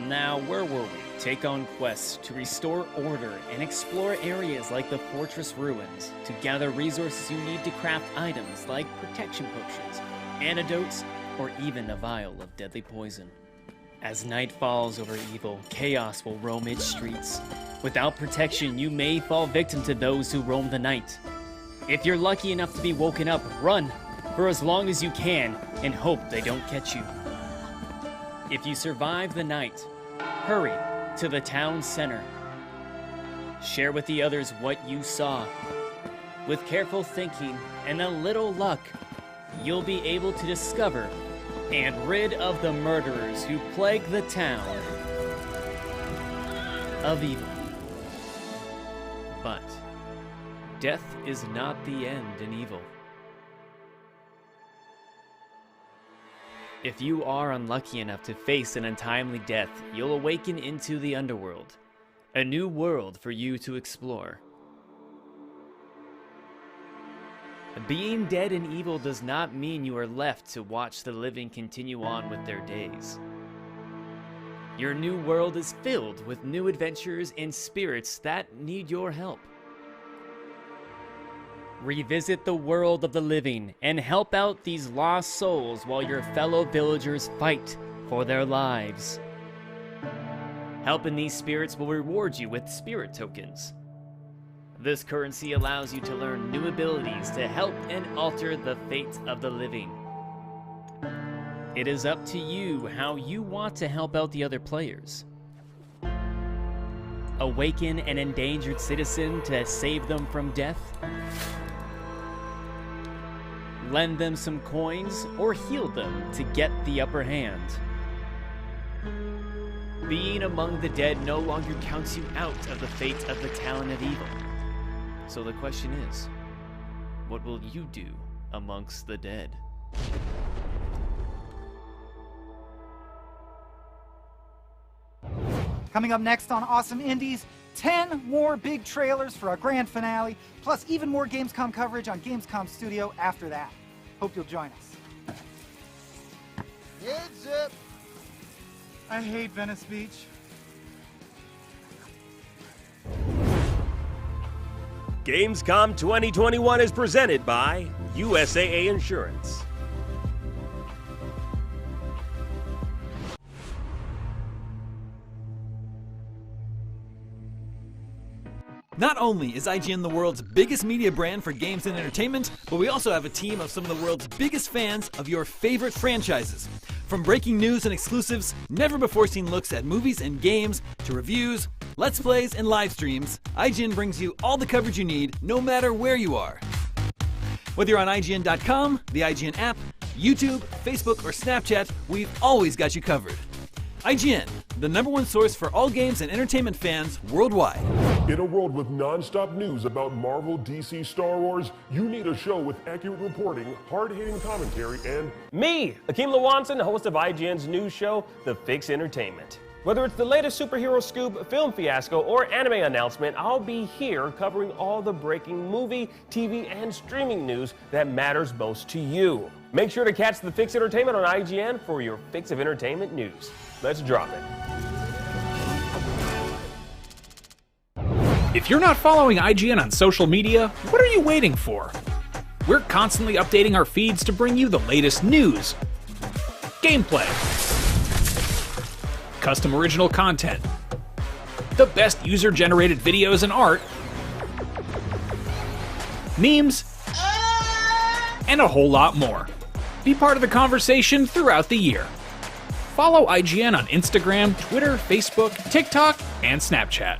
[SPEAKER 11] Now, where were we? Take on quests to restore order and explore areas like the fortress ruins to gather resources you need to craft items like protection potions, antidotes, or even a vial of deadly poison. As night falls over evil, chaos will roam its streets. Without protection, you may fall victim to those who roam the night. If you're lucky enough to be woken up, run for as long as you can and hope they don't catch you. If you survive the night, hurry to the town center. Share with the others what you saw. With careful thinking and a little luck, you'll be able to discover and rid of the murderers who plague the town of evil. But death is not the end in evil. If you are unlucky enough to face an untimely death, you'll awaken into the underworld, a new world for you to explore. Being dead in evil does not mean you are left to watch the living continue on with their days. Your new world is filled with new adventures and spirits that need your help. Revisit the world of the living and help out these lost souls while your fellow villagers fight for their lives. Helping these spirits will reward you with spirit tokens. This currency allows you to learn new abilities to help and alter the fate of the living. It is up to you how you want to help out the other players. Awaken an endangered citizen to save them from death. Lend them some coins or heal them to get the upper hand. Being among the dead no longer counts you out of the fate of the Talon of Evil. So the question is, what will you do amongst the dead?
[SPEAKER 3] Coming up next on Awesome Indies, 10 more big trailers for our grand finale, plus even more Gamescom coverage on Gamescom Studio after that. Hope you'll join us.
[SPEAKER 17] Heads up!
[SPEAKER 3] I hate Venice Beach.
[SPEAKER 1] Gamescom 2021 is presented by USAA Insurance.
[SPEAKER 14] Not only is IGN the world's biggest media brand for games and entertainment, but we also have a team of some of the world's biggest fans of your favorite franchises. From breaking news and exclusives, never-before-seen looks at movies and games, to reviews, let's plays, and live streams, IGN brings you all the coverage you need, no matter where you are. Whether you're on IGN.com, the IGN app, YouTube, Facebook, or Snapchat, we've always got you covered. IGN, the #1 source for all games and entertainment fans worldwide.
[SPEAKER 24] In a world with non-stop news about Marvel, DC, Star Wars, you need a show with accurate reporting, hard-hitting commentary, and...
[SPEAKER 12] Me, Akeem Lawanson, host of IGN's news show, The Fix Entertainment. Whether it's the latest superhero scoop, film fiasco, or anime announcement, I'll be here covering all the breaking movie, TV, and streaming news that matters most to you. Make sure to catch The Fix Entertainment on IGN for your fix of entertainment news. Let's drop it.
[SPEAKER 15] If you're not following IGN on social media, what are you waiting for? We're constantly updating our feeds to bring you the latest news, gameplay, custom original content, the best user-generated videos and art, memes, and a whole lot more. Be part of the conversation throughout the year. Follow IGN on Instagram, Twitter, Facebook, TikTok, and Snapchat.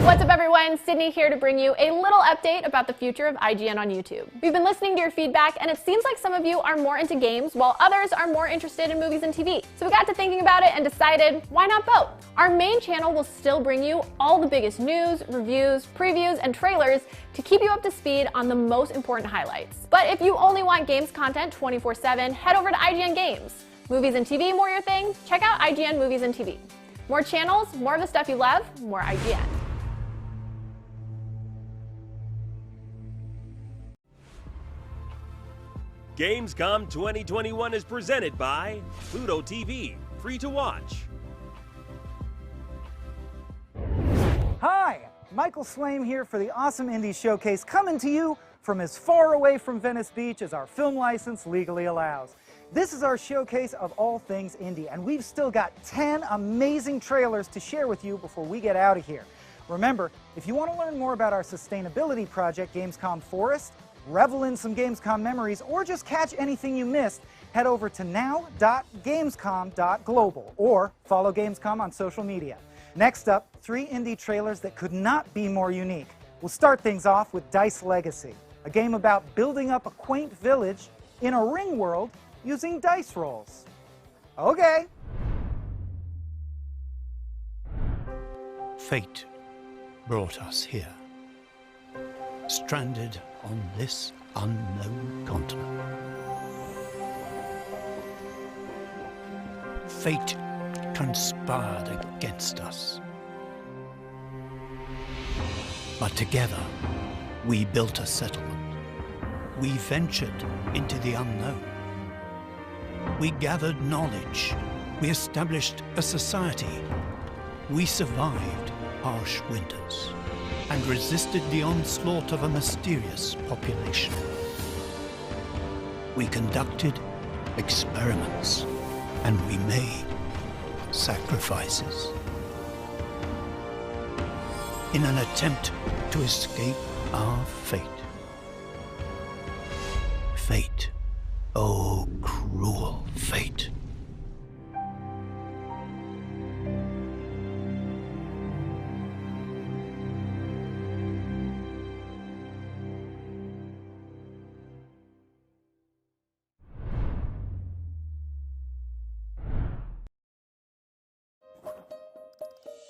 [SPEAKER 16] What's up everyone, Sydney here to bring you a little update about the future of IGN on YouTube. We've been listening to your feedback and it seems like some of you are more into games while others are more interested in movies and TV. So we got to thinking about it and decided, why not both? Our main channel will still bring you all the biggest news, reviews, previews, and trailers to keep you up to speed on the most important highlights. But if you only want games content 24/7, head over to IGN Games. Movies and TV more your thing? Check out IGN Movies and TV. More channels, more of the stuff you love, more IGN.
[SPEAKER 1] Gamescom 2021 is presented by Pluto TV, free to watch.
[SPEAKER 3] Hi, Michael Slame here for the Awesome Indies Showcase, coming to you from as far away from Venice Beach as our film license legally allows. This is our showcase of all things indie, and we've still got 10 amazing trailers to share with you before we get out of here. Remember, if you want to learn more about our sustainability project, Gamescom Forest, revel in some Gamescom memories, or just catch anything you missed, head over to now.gamescom.global or follow Gamescom on social media. Next up, 3 indie trailers that could not be more unique. We'll start things off with Dice Legacy, a game about building up a quaint village in a ring world using dice rolls. Okay.
[SPEAKER 18] Fate brought us here, stranded on this unknown continent. Fate conspired against us. But together, we built a settlement. We ventured into the unknown. We gathered knowledge. We established a society. We survived harsh winters and resisted the onslaught of a mysterious population. We conducted experiments and we made sacrifices. In an attempt to escape our fate. Fate. Oh, cruel fate.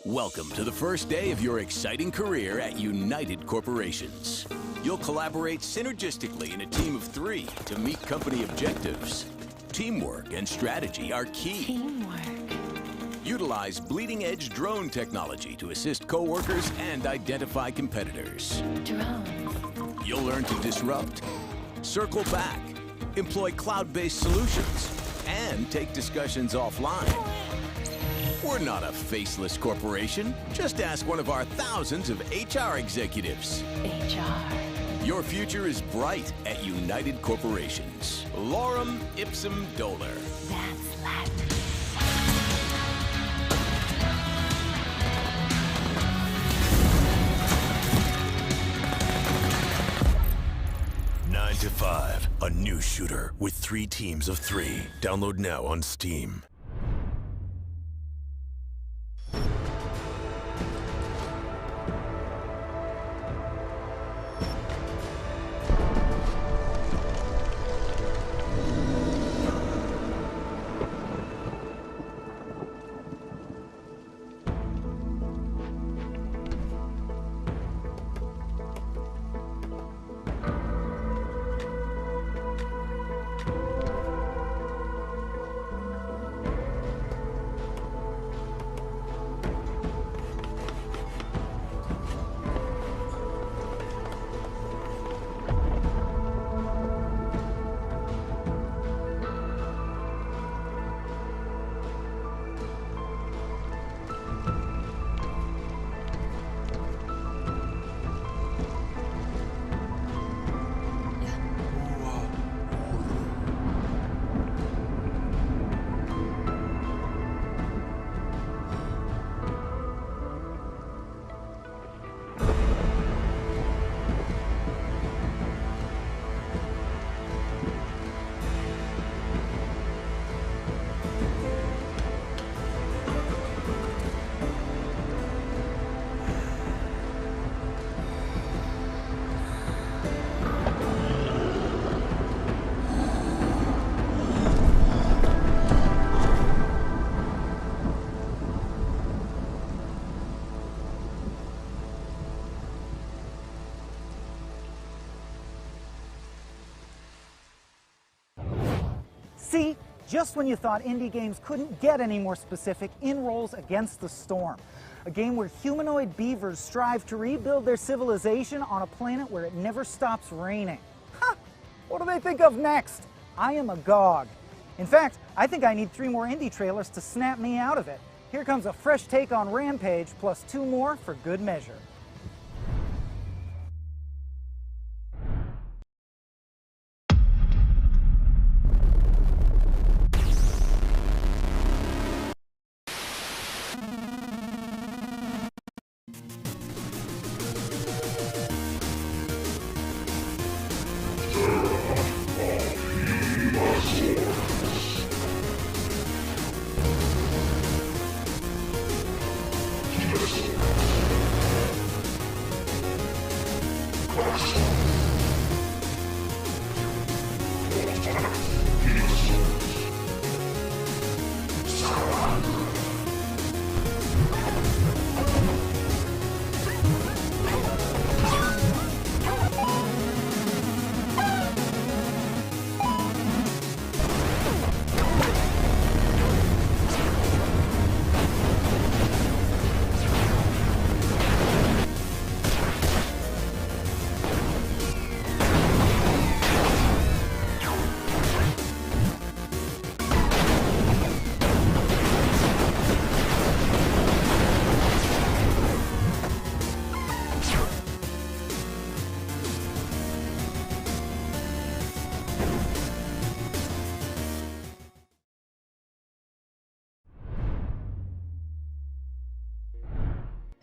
[SPEAKER 19] Welcome to the first day of your exciting career at United Corporations. You'll collaborate synergistically in a team of 3 to meet company objectives. Teamwork and strategy are key.
[SPEAKER 9] Teamwork.
[SPEAKER 19] Utilize bleeding-edge drone technology to assist coworkers and identify competitors.
[SPEAKER 9] Drones.
[SPEAKER 19] You'll learn to disrupt, circle back, employ cloud-based solutions, and take discussions offline. We're not a faceless corporation. Just ask one of our thousands of HR executives.
[SPEAKER 9] HR.
[SPEAKER 19] Your future is bright at United Corporations. Lorem ipsum dolor.
[SPEAKER 9] That's Latin.
[SPEAKER 21] Nine to 5, a new shooter with 3 teams of 3. Download now on Steam.
[SPEAKER 3] See, just when you thought indie games couldn't get any more specific, in rolls Against the Storm, a game where humanoid beavers strive to rebuild their civilization on a planet where it never stops raining. Ha! What do they think of next? I am agog. In fact, I think I need 3 more indie trailers to snap me out of it. Here comes a fresh take on Rampage, plus 2 more for good measure.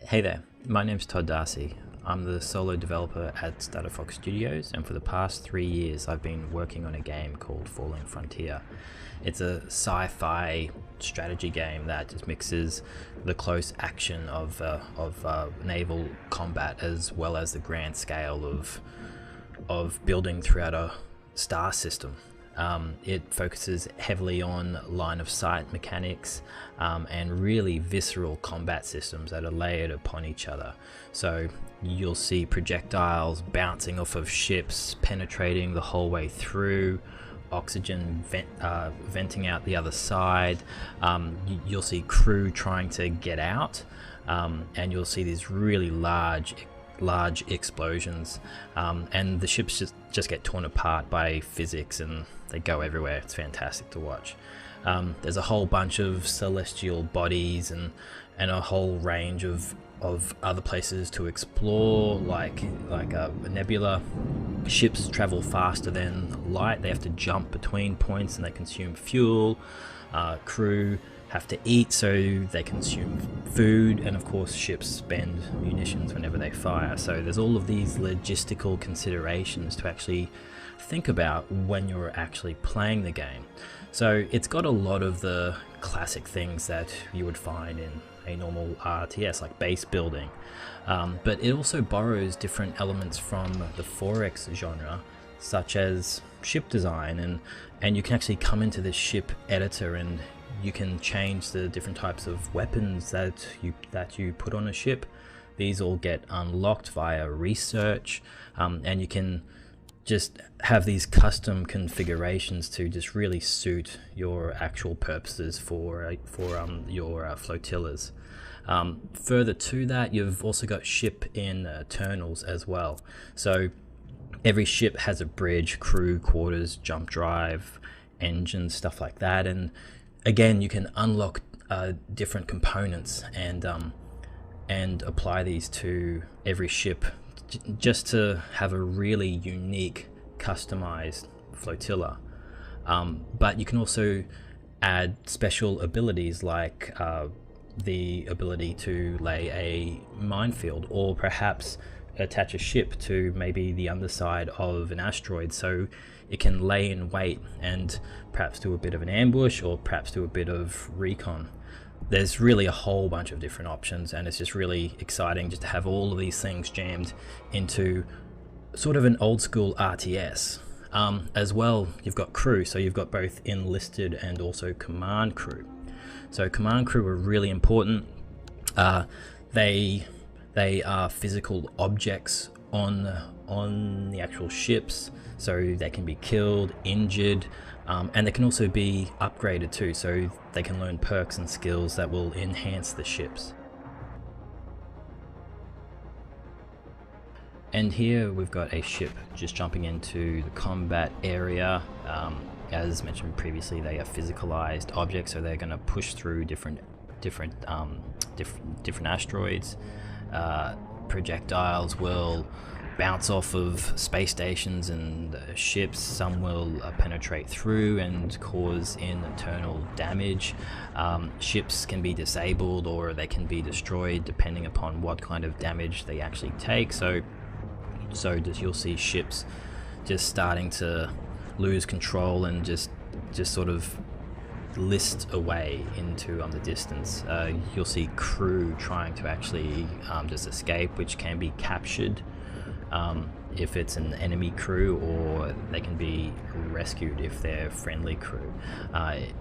[SPEAKER 2] Hey there, my name's JohnoDaz. I'm the solo developer at Stutterfox Studios, and for the past 3 years I've been working on a game called Falling Frontier. It's a sci-fi strategy game that just mixes the close action of naval combat as well as the grand scale of building throughout a star system. It focuses heavily on line of sight mechanics and really visceral combat systems that are layered upon each other. So you'll see projectiles bouncing off of ships, penetrating the whole way through, oxygen venting out the other side. You'll see crew trying to get out, and you'll see these really large explosions, and the ships just get torn apart by physics and they go everywhere. It's fantastic to watch. There's a whole bunch of celestial bodies and a whole range of other places to explore, like a nebula. Ships travel faster than light. They have to jump between points and they consume fuel. Crew have to eat, so they consume food, and of course ships spend munitions whenever they fire. So there's all of these logistical considerations to actually think about when you're actually playing the game. So it's got a lot of the classic things that you would find in a normal RTS, like base building, but it also borrows different elements from the 4X genre, such as ship design, and you can actually come into this ship editor and you can change the different types of weapons that you put on a ship. These all get unlocked via research, and you can just have these custom configurations to just really suit your actual purposes for your flotillas. Further to that, you've also got ship internals as well. So every ship has a bridge, crew quarters, jump drive, engine, stuff like that, and again, you can unlock different components and apply these to every ship just to have a really unique, customized flotilla. But you can also add special abilities like the ability to lay a minefield, or perhaps attach a ship to maybe the underside of an asteroid so it can lay in wait and perhaps do a bit of an ambush or perhaps do a bit of recon. There's really a whole bunch of different options, and it's just really exciting just to have all of these things jammed into sort of an old school RTS. As well, you've got crew, so you've got both enlisted and also command crew. So command crew are really important. They are physical objects on the actual ships, so they can be killed, injured, And they can also be upgraded too, so they can learn perks and skills that will enhance the ships. And here we've got a ship just jumping into the combat area. As mentioned previously, they are physicalized objects, so they're going to push through different asteroids. Projectiles will bounce off of space stations and ships. Some will penetrate through and cause internal damage. Ships can be disabled or they can be destroyed depending upon what kind of damage they actually take. So you'll see ships just starting to lose control and just sort of list away into the distance. You'll see crew trying to actually just escape, which can be captured if it's an enemy crew, or they can be rescued if they're friendly crew.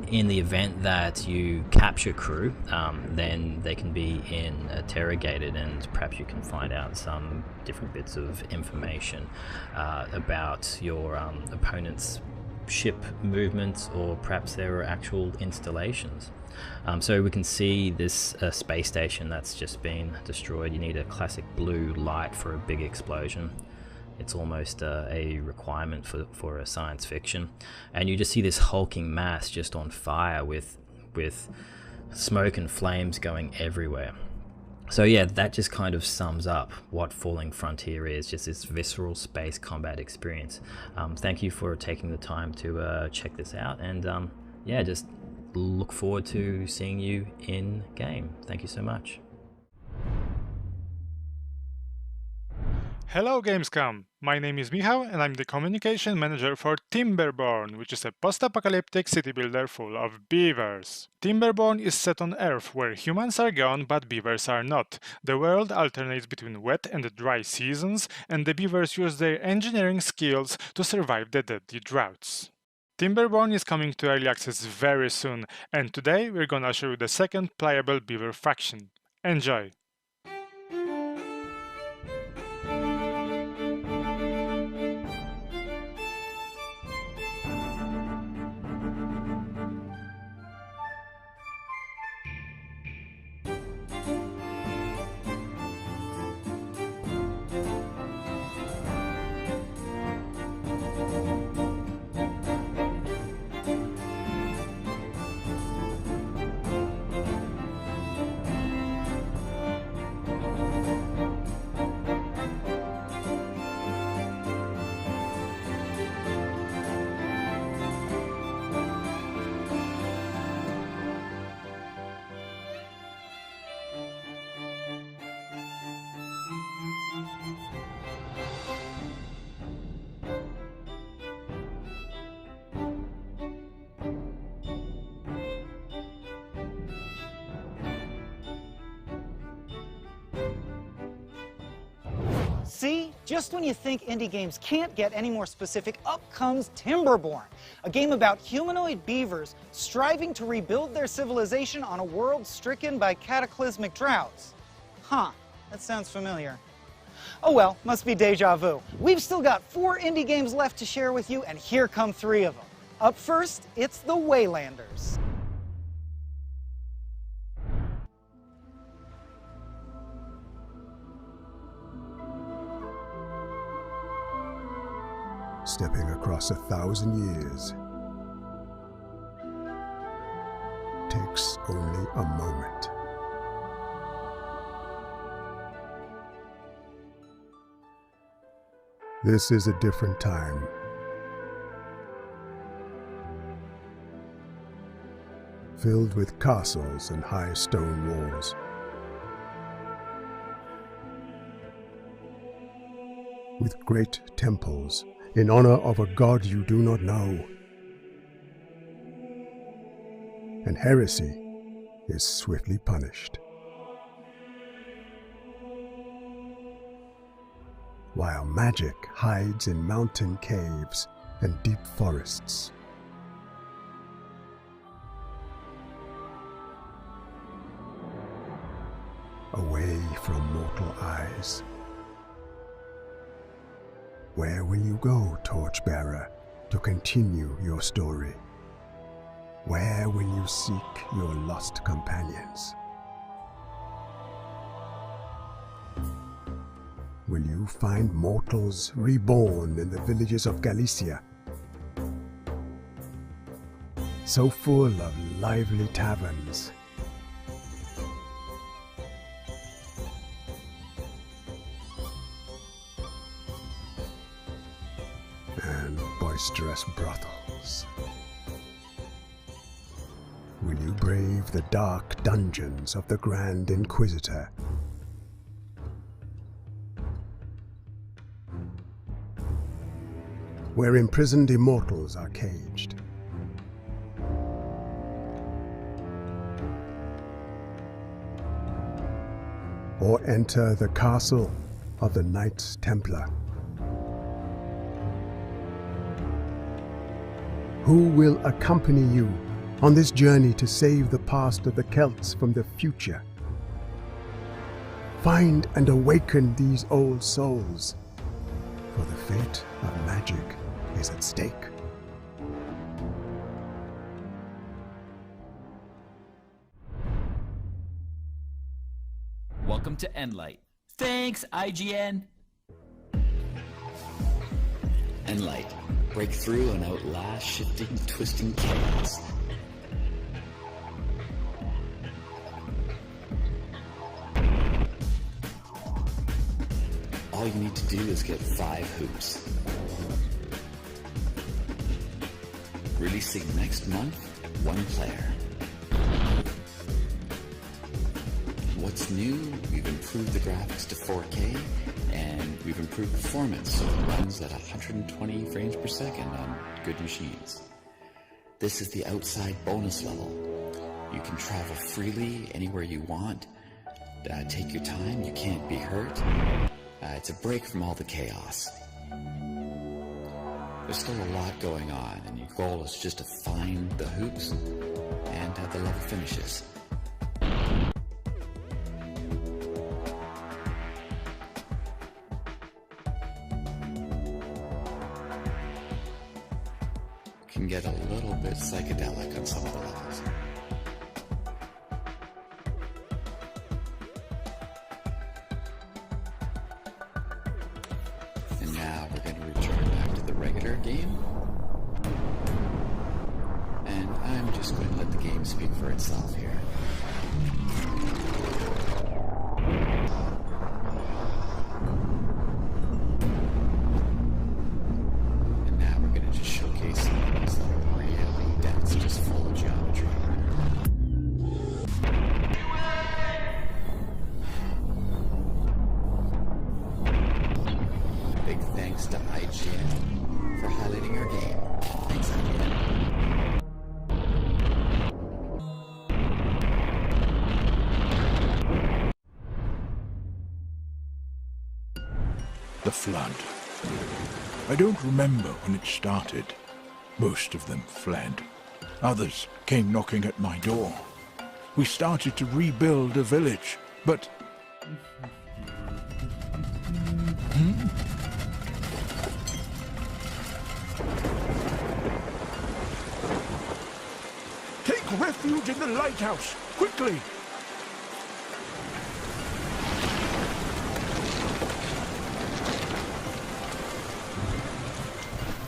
[SPEAKER 2] In the event that you capture crew, then they can be interrogated, and perhaps you can find out some different bits of information about your opponent's ship movements, or perhaps there are actual installations. So we can see this space station that's just been destroyed. You need a classic blue light for a big explosion. It's almost a requirement for a science fiction. And you just see this hulking mass just on fire with smoke and flames going everywhere. So yeah, that just kind of sums up what Falling Frontier is, just this visceral space combat experience. Thank you for taking the time to check this out, and yeah, just look forward to seeing you in game. Thank you so much.
[SPEAKER 4] Hello Gamescom! My name is Michał and I'm the communication manager for Timberborn, which is a post-apocalyptic city builder full of beavers. Timberborn is set on Earth, where humans are gone but beavers are not. The world alternates between wet and dry seasons, and the beavers use their engineering skills to survive the deadly droughts. Timberborn is coming to early access very soon, and today we're gonna show you the second playable beaver faction. Enjoy!
[SPEAKER 3] See? Just when you think indie games can't get any more specific, up comes Timberborn, a game about humanoid beavers striving to rebuild their civilization on a world stricken by cataclysmic droughts. Huh, that sounds familiar. Oh well, must be deja vu. We've still got 4 indie games left to share with you, and here come 3 of them. Up first, it's the Waylanders.
[SPEAKER 5] Stepping across 1,000 years takes only a moment. This is a different time. Filled with castles and high stone walls. With great temples in honor of a god you do not know. And heresy is swiftly punished. While magic hides in mountain caves and deep forests. Away from mortal eyes. Where will you go, torchbearer? to continue your story? Where will you seek your lost companions? Will you find mortals reborn in the villages of Galicia, so full of lively taverns and boisterous brothels? Will you brave the dark dungeons of the Grand Inquisitor, where imprisoned immortals are caged? Or enter the castle of the Knights Templar? Who will accompany you on this journey to save the past of the Celts from the future? Find and awaken these old souls, for the fate of magic is at stake.
[SPEAKER 6] Welcome to Endlight. Thanks, IGN. Endlight. Break through and outlast shifting, twisting chaos. All you need to do is get 5 hoops. Releasing next month, 1 player. What's new? We've improved the graphics to 4K, and we've improved performance so it runs at 120 frames per second on good machines. This is the outside bonus level. You can travel freely anywhere you want. Take your time, you can't be hurt. It's a break from all the chaos. There's still a lot going on, and your goal is just to find the hoops and the level finishes. Can get a little bit psychedelic on some of the levels. And now we're going to return back to the regular game. And I'm just going to let the game speak for itself here. To IGN for highlighting our game. Thanks, IGN.
[SPEAKER 8] The flood. I don't remember when it started. Most of them fled. Others came knocking at my door. We started to rebuild a village, but... Take refuge in the lighthouse, quickly!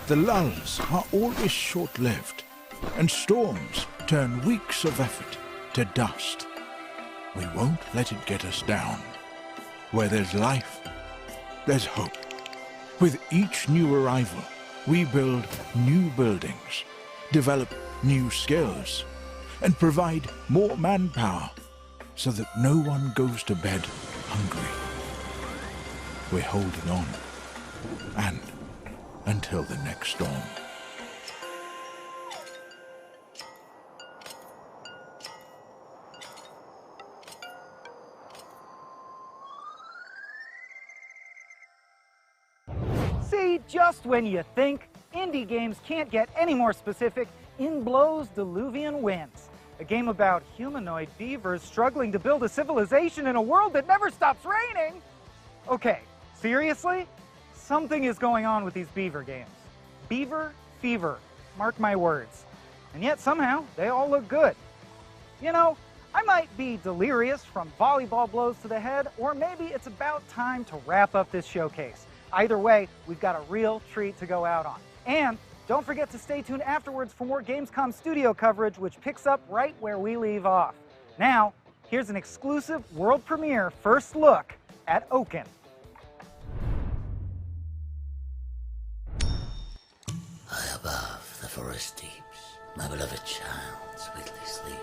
[SPEAKER 8] The lulls are always short-lived, and storms turn weeks of effort to dust. We won't let it get us down. Where there's life, there's hope. With each new arrival, we build new buildings, develop new skills, and provide more manpower so that no one goes to bed hungry. We're holding on, and until the next storm.
[SPEAKER 3] See, just when you think indie games can't get any more specific, in blows Diluvian Winds, a game about humanoid beavers struggling to build a civilization in a world that never stops raining. Okay, seriously? Something is going on with these beaver games. Beaver fever. Mark my words. And yet somehow they all look good. You know, I might be delirious from volleyball blows to the head, or maybe it's about time to wrap up this showcase. Either way, we've got a real treat to go out on. And don't forget to stay tuned afterwards for more Gamescom studio coverage, which picks up right where we leave off. Now, here's an exclusive world premiere first look at Oaken.
[SPEAKER 7] High above the forest deeps, my beloved child sweetly sleeps.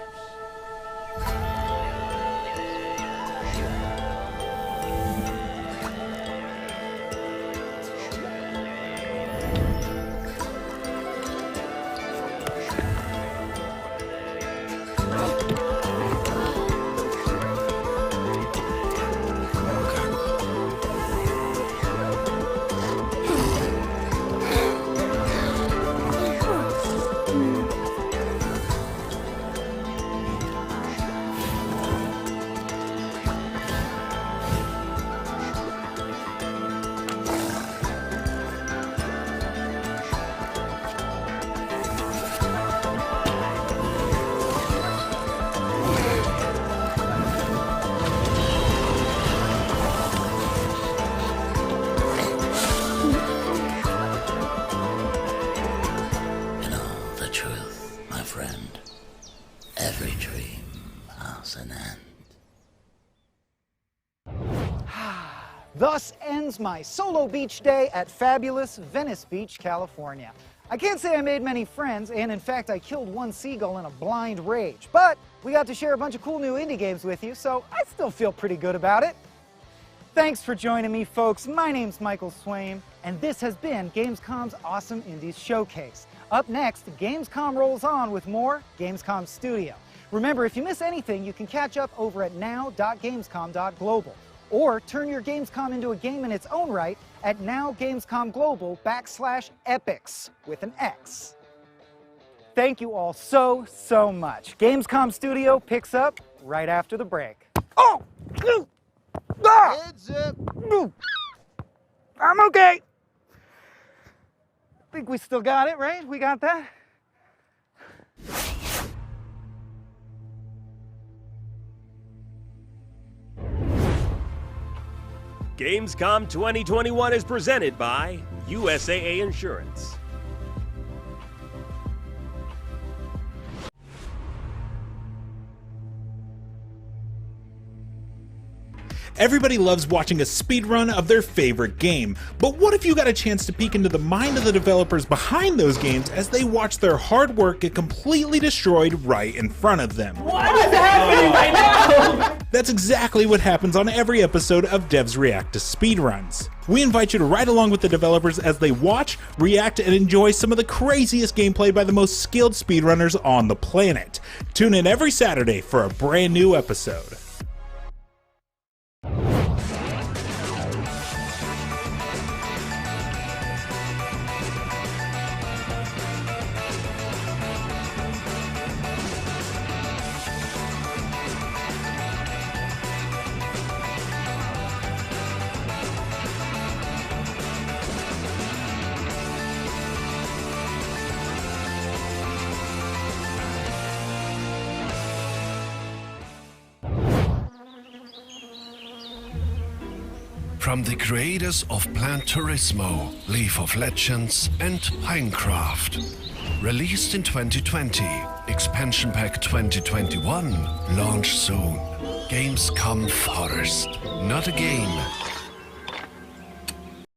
[SPEAKER 7] Every dream has an end.
[SPEAKER 3] Thus ends my solo beach day at fabulous Venice Beach, California. I can't say I made many friends, and in fact I killed one seagull in a blind rage, but we got to share a bunch of cool new indie games with you, so I still feel pretty good about it. Thanks for joining me, folks. My name's Michael Swaim, and this has been Gamescom's Awesome Indies Showcase. Up next, Gamescom rolls on with more Gamescom Studio. Remember, if you miss anything, you can catch up over at now.gamescom.global, or turn your Gamescom into a game in its own right at nowgamescomglobal.com/epics with an X. Thank you all so much. Gamescom Studio picks up right after the break. Oh! Ah!
[SPEAKER 17] Heads up.
[SPEAKER 3] I'm okay. I think we still got it, right? We got that?
[SPEAKER 1] Gamescom 2021 is presented by USAA Insurance.
[SPEAKER 15] Everybody loves watching a speedrun of their favorite game, but what if you got a chance to peek into the mind of the developers behind those games as they watch their hard work get completely destroyed right in front of them?
[SPEAKER 17] What is happening right now?
[SPEAKER 15] That's exactly what happens on every episode of Devs React to Speedruns. We invite you to ride along with the developers as they watch, react, and enjoy some of the craziest gameplay by the most skilled speedrunners on the planet. Tune in every Saturday for a brand new episode.
[SPEAKER 13] From the creators of Plant Turismo, Leaf of Legends, and Pinecraft. Released in 2020, Expansion Pack 2021, launch soon. Gamescom Forest. Not a game,